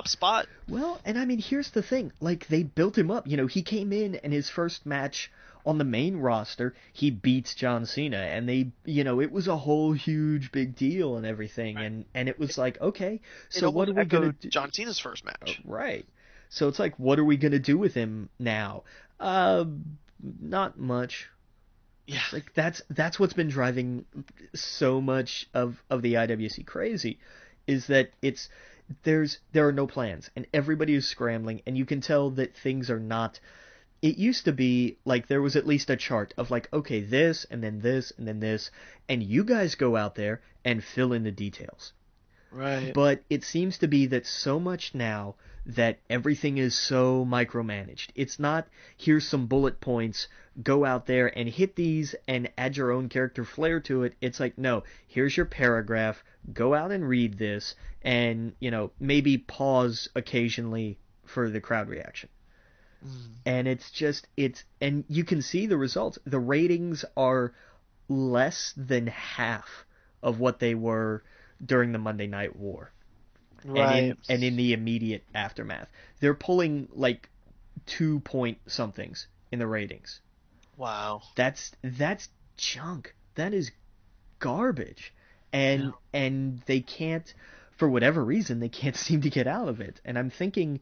spot. Well, and I mean, here's the thing. Like they built him up. He came in and his first match on the main roster, he beats John Cena, and they, it was a whole huge big deal and everything, right. and it was like, okay, so what are we gonna do? John Cena's first match, right? So it's like, what are we gonna do with him now? Not much. Yeah, like that's what's been driving so much of the IWC crazy, is that there are no plans, and everybody is scrambling, and you can tell that things are not. It used to be like there was at least a chart of like, okay, this and then this and then this, and you guys go out there and fill in the details. Right. But it seems to be that so much now that everything is so micromanaged. It's not, here's some bullet points, go out there and hit these and add your own character flair to it. It's like, no, here's your paragraph, go out and read this, and, maybe pause occasionally for the crowd reaction. And and you can see the results. The ratings are less than half of what they were during the Monday Night War. Right. And in the immediate aftermath. They're pulling like 2 point somethings in the ratings. Wow. That's junk. That is garbage. And they can't, for whatever reason, they can't seem to get out of it. And I'm thinking,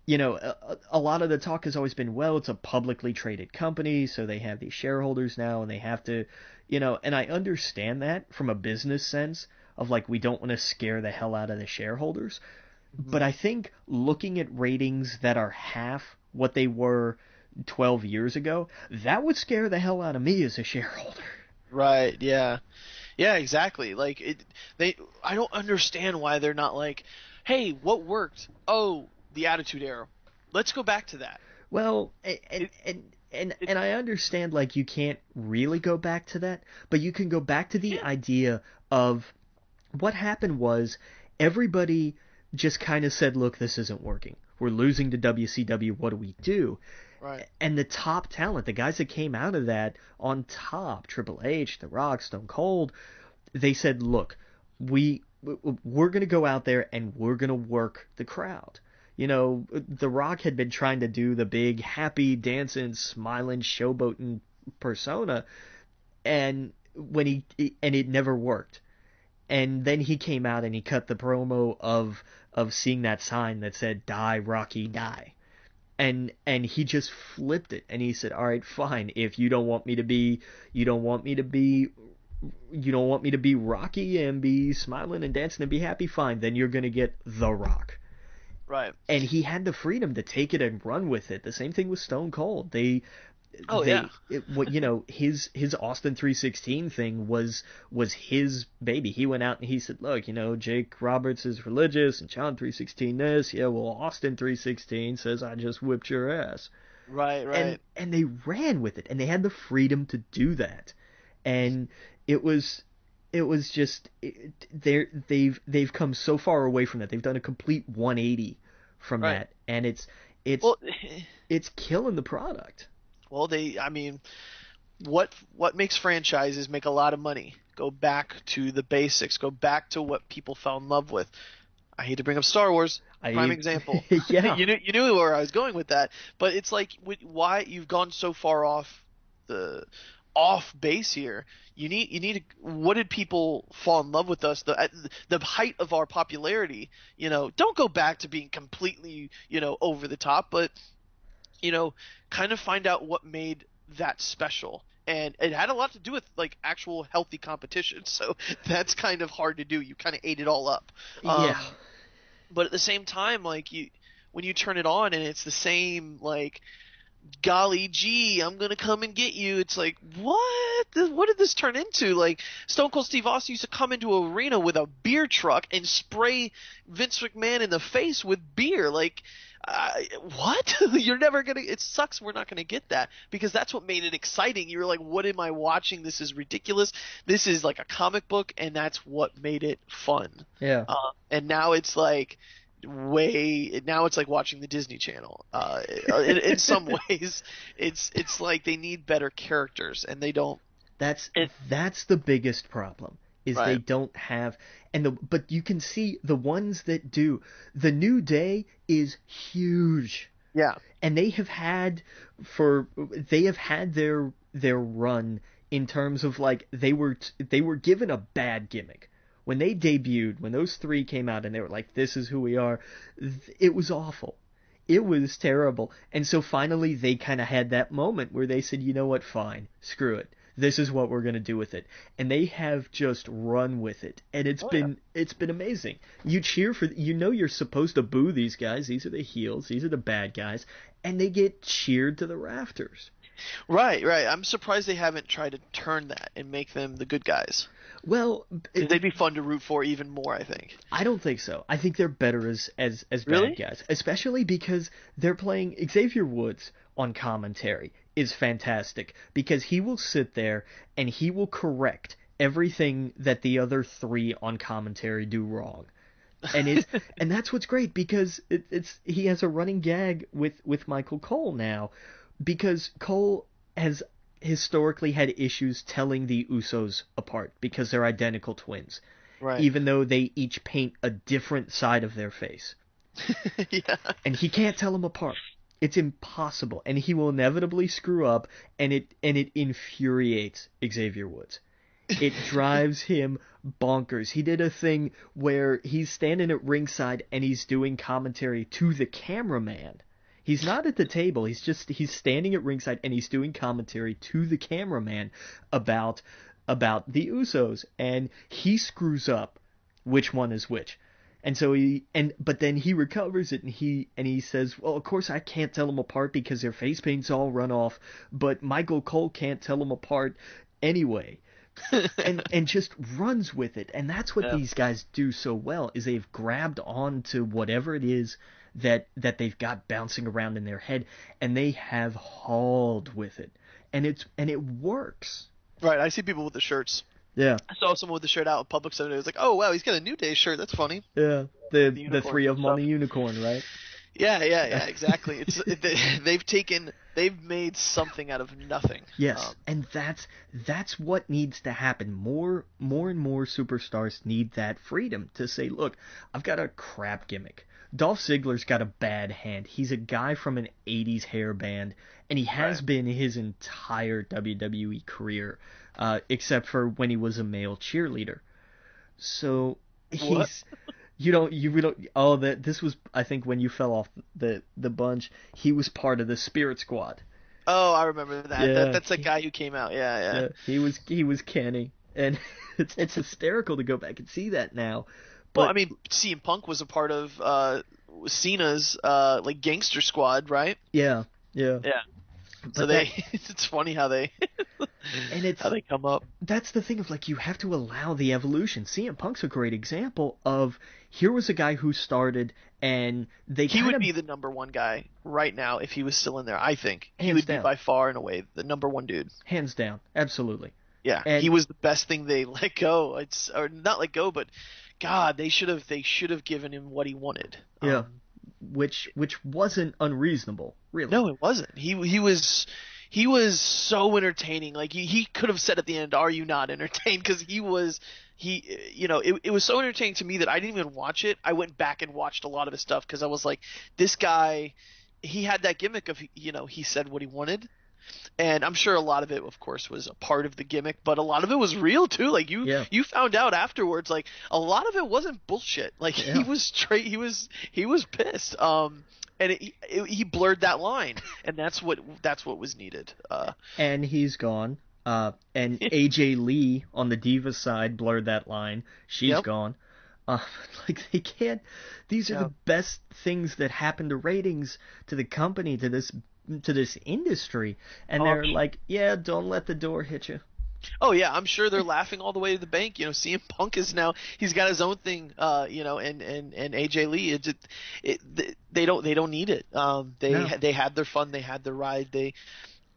a lot of the talk has always been, well, it's a publicly traded company, so they have these shareholders now, and they have to, and I understand that from a business sense of like, we don't want to scare the hell out of the shareholders. Mm-hmm. But I think looking at ratings that are half what they were 12 years ago, that would scare the hell out of me as a shareholder. Right, yeah. Yeah, exactly. Like, I don't understand why they're not like, hey, what worked? Oh, the Attitude Era. Let's go back to that. Well, and I understand, like, you can't really go back to that, but you can go back to the idea of what happened was everybody just kind of said, look, this isn't working. We're losing to WCW. What do we do? Right. And the top talent, the guys that came out of that on top, Triple H, The Rock, Stone Cold, they said, look, we're going to go out there and we're going to work the crowd. The Rock had been trying to do the big, happy, dancing, smiling, showboating persona, and it never worked. And then he came out and he cut the promo of seeing that sign that said, "Die, Rocky, die." And he just flipped it, and he said, all right, fine, if you don't want me to be Rocky and be smiling and dancing and be happy, fine, then you're gonna get The Rock. Right. And he had the freedom to take it and run with it. The same thing with Stone Cold. His Austin 316 thing was his baby. He went out and he said, look, Jake Roberts is religious and John 316 this. Yeah, well, Austin 316 says I just whipped your ass. Right. And they ran with it, and they had the freedom to do that. And it was just they've come so far away from that. They've done a complete 180 from that, and it's killing the product. Well, what makes franchises make a lot of money? Go back to the basics. Go back to what people fell in love with. I hate to bring up Star Wars, prime example. Yeah. You knew where I was going with that, but it's like, why you've gone so far off base here. You need to, what did people fall in love with us? The height of our popularity. Don't go back to being completely over the top, but kind of find out what made that special. And it had a lot to do with like actual healthy competition. So that's kind of hard to do. You kind of ate it all up. Yeah. But at the same time, like when you turn it on and it's the same, like, golly gee, I'm gonna come and get you. It's like, what did this turn into? Like, Stone Cold Steve Austin used to come into an arena with a beer truck and spray Vince McMahon in the face with beer. Like, what? You're never gonna. It sucks. We're not gonna get that, because that's what made it exciting. You were like, what am I watching? This is ridiculous. This is like a comic book, and that's what made it fun. Yeah. And now it's like now it's like watching the Disney Channel. In some ways, it's like they need better characters, and they don't. That's the biggest problem. Is right. They don't have, but you can see the ones that do. The New Day is huge. Yeah. And they have had their run in terms of, like, they were given a bad gimmick. When they debuted, when those three came out and they were like, this is who we are, it was awful. It was terrible. And so finally they kind of had that moment where they said, you know what, fine, screw it. This is what we're gonna do with it, and they have just run with it, and it's been amazing. You cheer for, you're supposed to boo these guys. These are the heels. These are the bad guys, and they get cheered to the rafters. Right, right. I'm surprised they haven't tried to turn that and make them the good guys. Well, they'd be fun to root for even more, I think. I don't think so. I think they're better as really? bad guys, especially because they're playing Xavier Woods on commentary is fantastic, because he will sit there and he will correct everything that the other three on commentary do wrong. And and that's what's great, because he has a running gag with Michael Cole now, because Cole has historically had issues telling the Usos apart because they're identical twins. Right. Even though they each paint a different side of their face. Yeah. And he can't tell them apart. It's impossible, and he will inevitably screw up, and it infuriates Xavier Woods. It drives him bonkers. He did a thing where he's standing at ringside and he's doing commentary to the cameraman. He's not at the table. He's standing at ringside and he's doing commentary to the cameraman about the Usos, and he screws up which one is which. And so but then he recovers it, and he says, well, of course I can't tell them apart because their face paint's all run off, but Michael Cole can't tell them apart anyway. and just runs with it. And that's what these guys do so well, is they've grabbed on to whatever it is that they've got bouncing around in their head, and they have hauled with it. And it works. Right, I see people with the shirts. Yeah. I saw someone with the shirt out in public Sunday. I was like, oh, wow, he's got a New Day shirt. That's funny. Yeah, the three of them on the unicorn, right? Yeah, exactly. They've made something out of nothing. Yes, and that's what needs to happen. More and more superstars need that freedom to say, look, I've got a crap gimmick. Dolph Ziggler's got a bad hand. He's a guy from an 80s hair band, and he has been his entire WWE career, except for when he was a male cheerleader. So he's... This was, I think, when you fell off the bunch, he was part of the Spirit Squad. Oh, I remember that. Yeah, that's the guy who came out. Yeah. He was Kenny, and it's hysterical to go back and see that now. But, well, I mean, CM Punk was a part of Cena's like gangster squad, right? Yeah. So it's funny how they how they come up. That's the thing of, like, you have to allow the evolution. CM Punk's a great example of, here was a guy who started, and he would be the number one guy right now if he was still in there. I think he would be by far and away the number one dude. Hands down, absolutely. Yeah, and he was the best thing they let go. Or not let go, but God, they should have given him what he wanted. Yeah. Which wasn't unreasonable, really. No, it wasn't. He was so entertaining. Like he could have said at the end, "Are you not entertained?" Because it was so entertaining to me that I didn't even watch it. I went back and watched a lot of his stuff because I was like, this guy, he had that gimmick of he said what he wanted. And I'm sure a lot of it, of course, was a part of the gimmick, but a lot of it was real too. Like you found out afterwards, like a lot of it wasn't bullshit. Like he was straight. He was pissed. And he blurred that line, and that's what was needed. And he's gone. And AJ Lee on the Diva side blurred that line. She's gone. Like they can't. These are the best things that happen to ratings, to the company, to this industry, and they're like, yeah, don't let the door hit you. Oh yeah, I'm sure they're laughing all the way to the bank. CM Punk is now, he's got his own thing, and AJ Lee, they don't need it. They had their fun, they had their ride,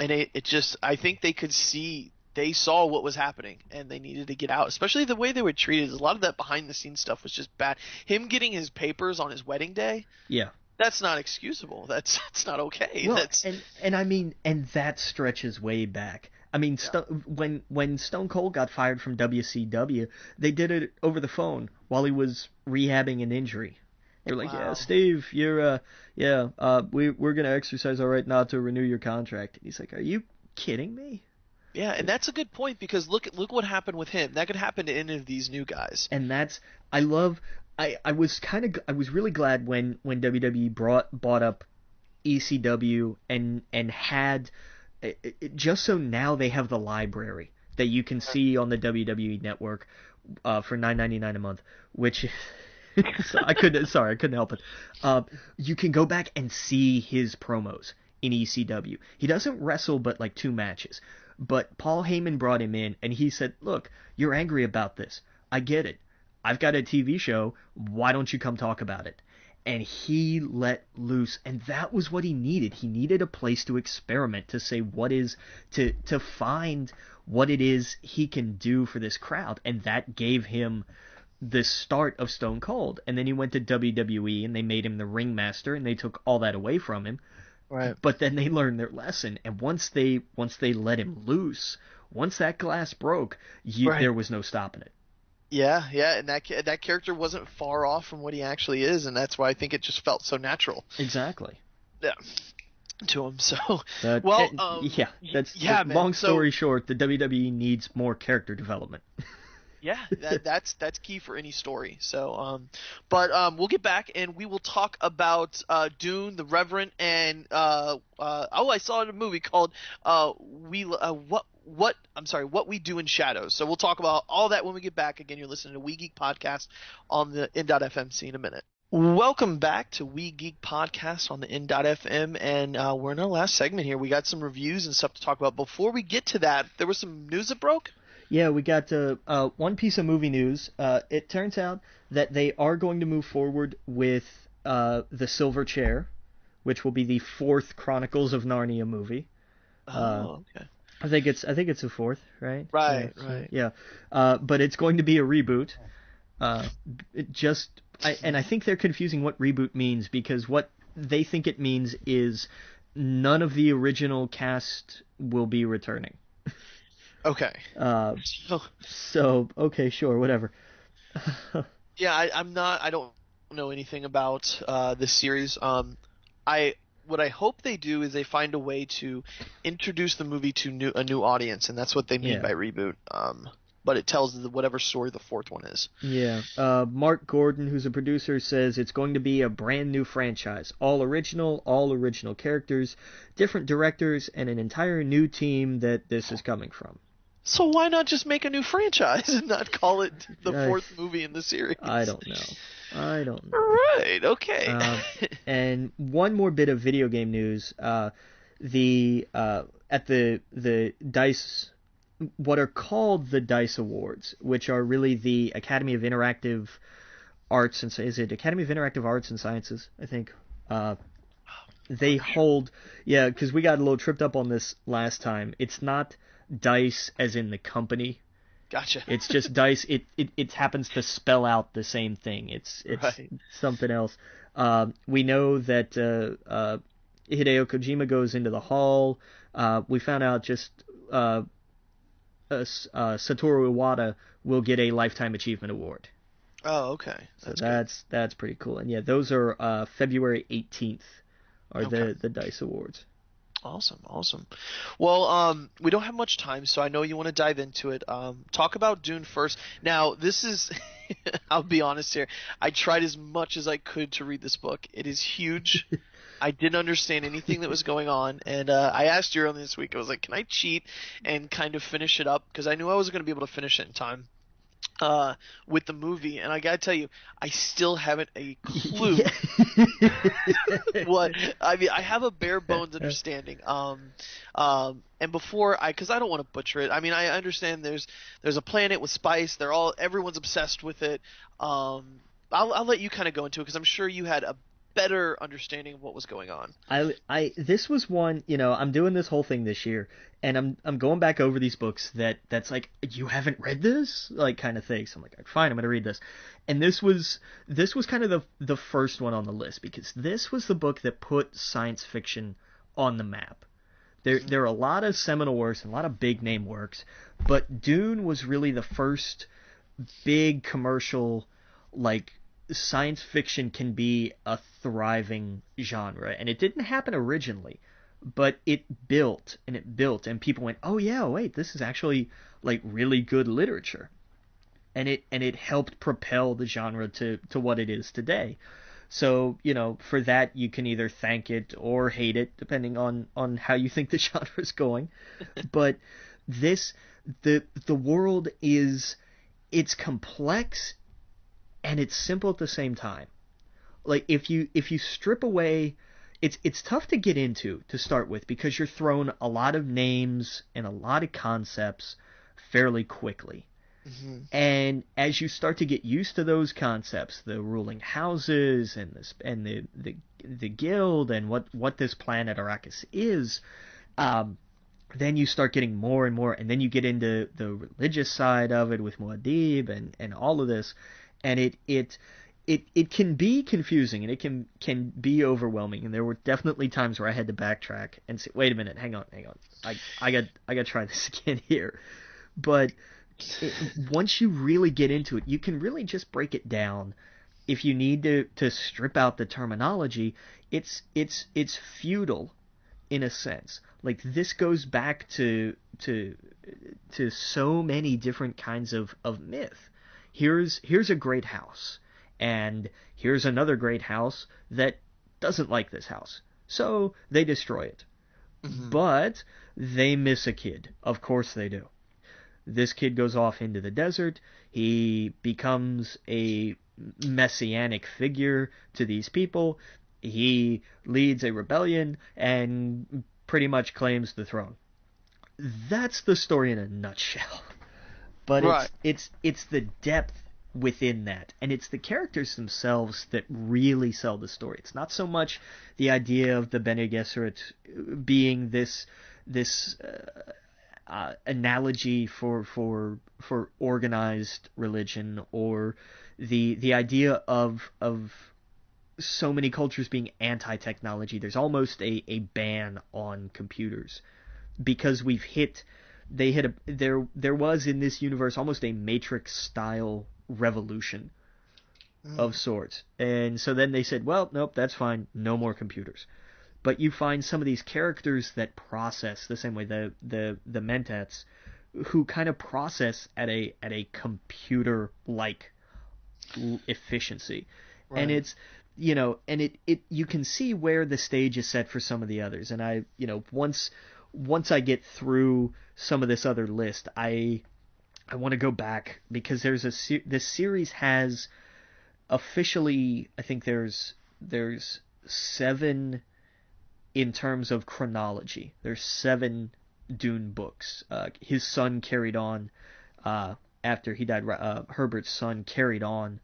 I think they saw what was happening and they needed to get out, especially the way they were treated. A lot of that behind the scenes stuff was just bad. Him getting his papers on his wedding day. Yeah. That's not excusable. That's not okay. Well, and that stretches way back. I mean, when Stone Cold got fired from WCW, they did it over the phone while he was rehabbing an injury. They were like, "Yeah, Steve, you're we're gonna exercise our right not to renew your contract." And he's like, "Are you kidding me?" Yeah, and that's a good point, because look what happened with him. That could happen to any of these new guys. And I was really glad when WWE bought up ECW and had just so now they have the library that you can see on the WWE Network for $9.99 a month, which I couldn't help it. You can go back and see his promos in ECW. He doesn't wrestle but like 2 matches. But Paul Heyman brought him in and he said, "Look, you're angry about this. I get it. I've got a TV show. Why don't you come talk about it?" And he let loose, and that was what he needed. He needed a place to experiment, to say to find what it is he can do for this crowd, and that gave him the start of Stone Cold. And then he went to WWE, and they made him the ringmaster, and they took all that away from him. Right. But then they learned their lesson, and once they let him loose, once that glass broke, there was no stopping it. Yeah, and that character wasn't far off from what he actually is, and that's why I think it just felt so natural. Exactly. Yeah. To him, so long story short, the WWE needs more character development. Yeah, that's key for any story. So, we'll get back and we will talk about Dune, the Reverend, and I saw in a movie called What We Do in Shadows. So we'll talk about all that when we get back. Again, you're listening to We Geek Podcast on the in.fm. See you in a minute. Welcome back to We Geek Podcast on the in.fm, and we're in our last segment here. We got some reviews and stuff to talk about. Before we get to that, there was some news that broke. Yeah, we got one piece of movie news. It turns out that they are going to move forward with The Silver Chair, which will be the 4th Chronicles of Narnia movie. Okay. I think it's a 4th, right? Right. Yeah. But it's going to be a reboot. I think they're confusing what reboot means, because what they think it means is none of the original cast will be returning. Okay. So okay, sure, whatever. Yeah, I don't know anything about this series. What I hope they do is they find a way to introduce the movie to a new audience, and that's what they mean by reboot. But it tells whatever story the 4th one is. Yeah. Mark Gordon, who's a producer, says it's going to be a brand new franchise. All original characters, different directors, and an entire new team that this is coming from. So why not just make a new franchise and not call it the 4th movie in the series? I don't know. Right, okay. And one more bit of video game news. At the DICE, what are called the DICE Awards, which are really the Academy of Interactive Arts and is it Academy of Interactive Arts and Sciences, I think. They hold, because we got a little tripped up on this last time. It's not DICE as in the company. Gotcha. It's just DICE. It happens to spell out the same thing. It's right. Something else. We know that Hideo Kojima goes into the hall. We found out just Satoru Iwata will get a Lifetime Achievement Award. Oh, okay. That's pretty cool. And those are February 18th are the DICE Awards. Awesome. Well, we don't have much time, so I know you want to dive into it. Talk about Dune first. Now, this is, I'll be honest here, I tried as much as I could to read this book. It is huge. I didn't understand anything that was going on, and I asked you earlier this week, I was like, can I cheat and kind of finish it up? Because I knew I wasn't going to be able to finish it in time. With the movie, and I gotta tell you, I still haven't a clue what I mean. I have a bare bones understanding. And before because I don't want to butcher it. I mean, I understand there's a planet with spice. Everyone's obsessed with it. I'll let you kind of go into it because I'm sure you had a better understanding of what was going on. This was one, I'm doing this whole thing this year, and I'm going back over these books that's like, you haven't read this, like, kind of thing. So I'm like, fine, I'm gonna read this. And this was kind of the first one on the list, because this was the book that put science fiction on the map. There are a lot of seminal works and a lot of big name works, but Dune was really the first big commercial, like, science fiction can be a thriving genre. And it didn't happen originally, but it built, and people went, oh yeah, wait, this is actually like really good literature. And it helped propel the genre to what it is today. So, for that you can either thank it or hate it, depending on how you think the genre is going. But this the world it's complex and it's simple at the same time. Like if you strip away, it's tough to get into to start with because you're thrown a lot of names and a lot of concepts fairly quickly. Mm-hmm. And as you start to get used to those concepts, the ruling houses and the guild and what this planet Arrakis is, then you start getting more and more, and then you get into the religious side of it with Muad'Dib and all of this, and it can be confusing and it can be overwhelming. And there were definitely times where I had to backtrack and say, wait a minute, hang on, I got to try this again here. But once you really get into it, you can really just break it down. If you need to strip out the terminology, it's feudal in a sense. Like this goes back to so many different kinds of myth. Here's a great house, and here's another great house that doesn't like this house, so they destroy it. Mm-hmm. But they miss a kid. Of course they do. This kid goes off into the desert. He becomes a messianic figure to these people. He leads a rebellion and pretty much claims the throne. That's the story in a nutshell. But right. it's the depth within that, and it's the characters themselves that really sell the story. It's not so much the idea of the Bene Gesserit being this analogy for organized religion, or the idea of so many cultures being anti-technology. There's almost a ban on computers because there was in this universe almost a Matrix style revolution of sorts. And so then they said, well, nope, that's fine, no more computers. But you find some of these characters that process the same way, the Mentats, who kind of process at a computer like efficiency. Right. And it's you can see where the stage is set for some of the others. And I once I get through some of this other list, I want to go back because this series has officially, I think there's 7 in terms of chronology. There's 7 Dune books. His son carried on after he died. Herbert's son carried on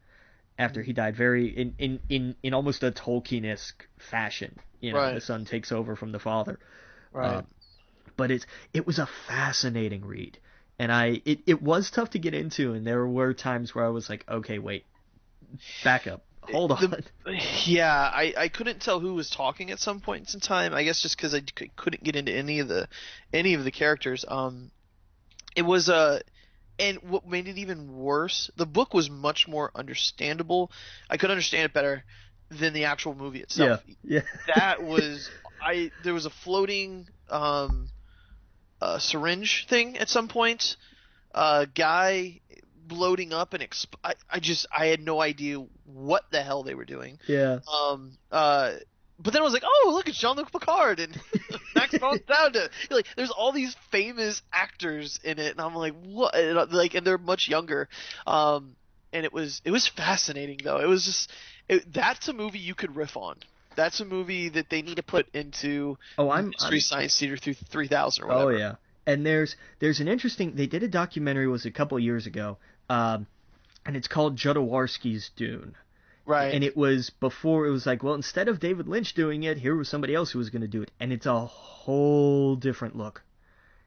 after he died, very in almost a Tolkien-esque fashion. Right. The son takes over from the father. Right. But it was a fascinating read, and it was tough to get into, and there were times where I was like, okay, wait, back up. Hold on. Yeah, I couldn't tell who was talking at some points in time. I guess just because I couldn't get into any of the characters. It was and what made it even worse, the book was much more understandable. I could understand it better than the actual movie itself. Yeah. That was there was a floating syringe thing at some point. Guy bloating up and I had no idea what the hell they were doing. Yeah. But then I was like, oh, look, it's Jean-Luc Picard and Max von Sydow. Like, there's all these famous actors in it, and I'm like, what? And they're much younger. And it was fascinating though. It was just that's a movie you could riff on. That's a movie that they need to put into Mystery Science Theater 3000 or whatever. Oh yeah. And there's an interesting. They did a documentary, was a couple years ago, and it's called Jodorowsky's Dune. Right. And it was before, it was like, well, instead of David Lynch doing it, here was somebody else who was going to do it, and it's a whole different look.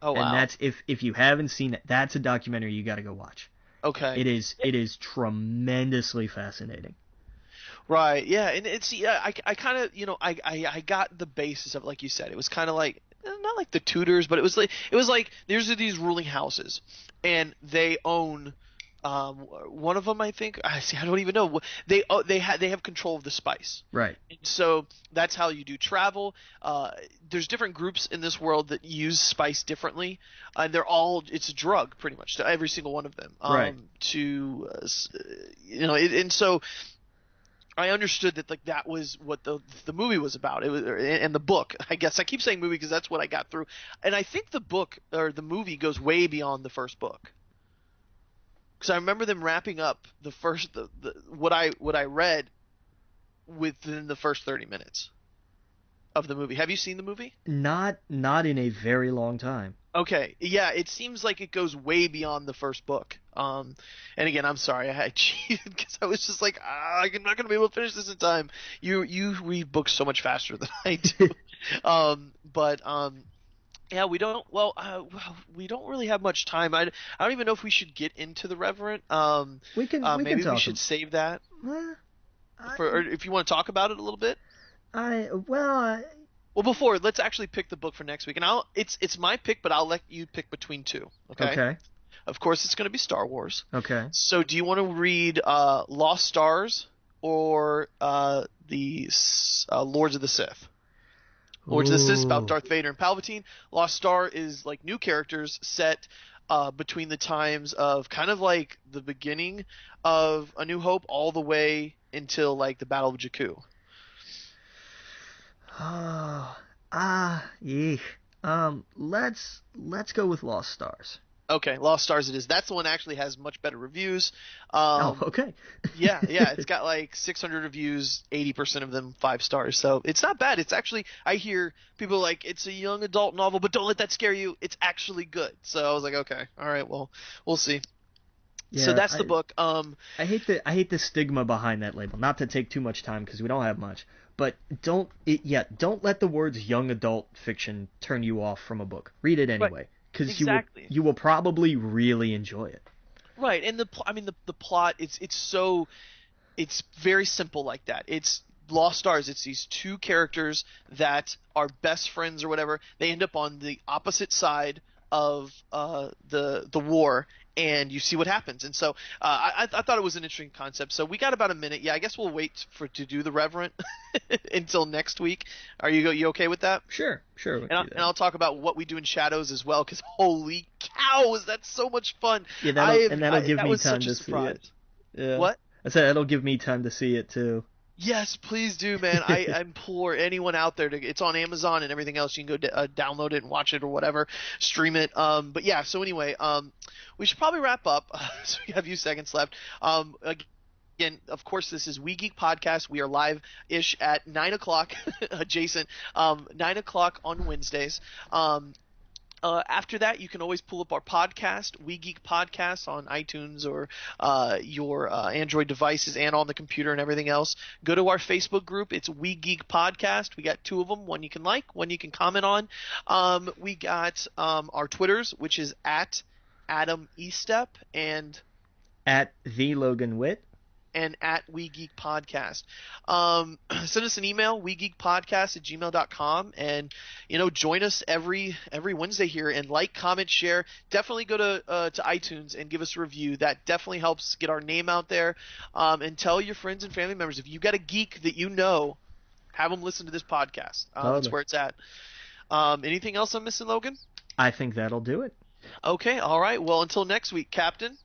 Oh wow. And that's if you haven't seen it, that's a documentary you got to go watch. Okay. It is tremendously fascinating. Right. Yeah. And it's I kind of I got the basis of it, like you said. It was kind of like, not like the Tudors, but it was like there's these ruling houses, and they own one of them, I think. I don't even know. They have control of the spice. Right. And so that's how you do travel. There's different groups in this world that use spice differently, and it's a drug pretty much to every single one of them. Right. And so I understood that like that was what the movie was about. It was and the book. I guess I keep saying movie because that's what I got through. And I think the book or the movie goes way beyond the first book. Because I remember them wrapping up the first what I read within the first 30 minutes of the movie. Have you seen the movie? Not in a very long time. Okay, yeah, it seems like it goes way beyond the first book. And again, I'm sorry I cheated because I was just like, I'm not gonna be able to finish this in time. You read books so much faster than I do. But yeah, we don't really have much time. I don't even know if we should get into the Reverend. We can Maybe talk we should save that or if you want to talk about it a little bit. Well, before, let's actually pick the book for next week, and it's my pick, but I'll let you pick between two. Okay. Okay. Of course, it's going to be Star Wars. Okay. So, do you want to read Lost Stars or the Lords of the Sith? Lords of the Sith about Darth Vader and Palpatine. Lost Star is like new characters set between the times of kind of like the beginning of A New Hope all the way until like the Battle of Jakku. Yeesh. Let's go with Lost Stars. Okay, Lost Stars it is. That's the one that actually has much better reviews. Okay. yeah, it's got like 600 reviews, 80% of them 5 stars. So it's not bad. It's actually, I hear people like, it's a young adult novel, but don't let that scare you. It's actually good. So I was like, okay, all right, well, we'll see. Yeah, so that's the book. I hate the stigma behind that label. Not to take too much time because we don't have much. But don't let the words young adult fiction turn you off from a book. Read it anyway, because you will probably really enjoy it. Right, and the plot it's very simple like that. It's Lost Stars. It's these two characters that are best friends or whatever. They end up on the opposite side of the war. And you see what happens. And so I thought it was an interesting concept. So we got about a minute. Yeah, I guess we'll wait to do the Reverend until next week. Are you okay with that? Sure. And I'll talk about what we do in Shadows as well, because holy cow, that's so much fun. Yeah, that'll give me time to see it. Yeah. What? I said that'll give me time to see it too. Yes, please do, man. I implore anyone out there it's on Amazon and everything else. You can go download it and watch it or whatever, stream it. But yeah, so anyway, we should probably wrap up. So we have a few seconds left. Again, of course, this is We Geek Podcast. We are live-ish at 9 o'clock, adjacent, 9 o'clock on Wednesdays. After that, you can always pull up our podcast, We Geek Podcast, on iTunes or your Android devices and on the computer and everything else. Go to our Facebook group. It's We Geek Podcast. We got 2 of them. One you can like, one you can comment on. We got our Twitters, which is at Adam Estep and at the Logan Witt. And at We Geek Podcast. Send us an email, wegeekpodcast@gmail.com, and join us every Wednesday here, and like, comment, share. Definitely go to iTunes and give us a review. That definitely helps get our name out there. And tell your friends and family members, if you got a geek that you know, have them listen to this podcast. That's where it's at. Anything else I'm missing, Logan? I think that'll do it. Okay, all right. Well, until next week, Captain.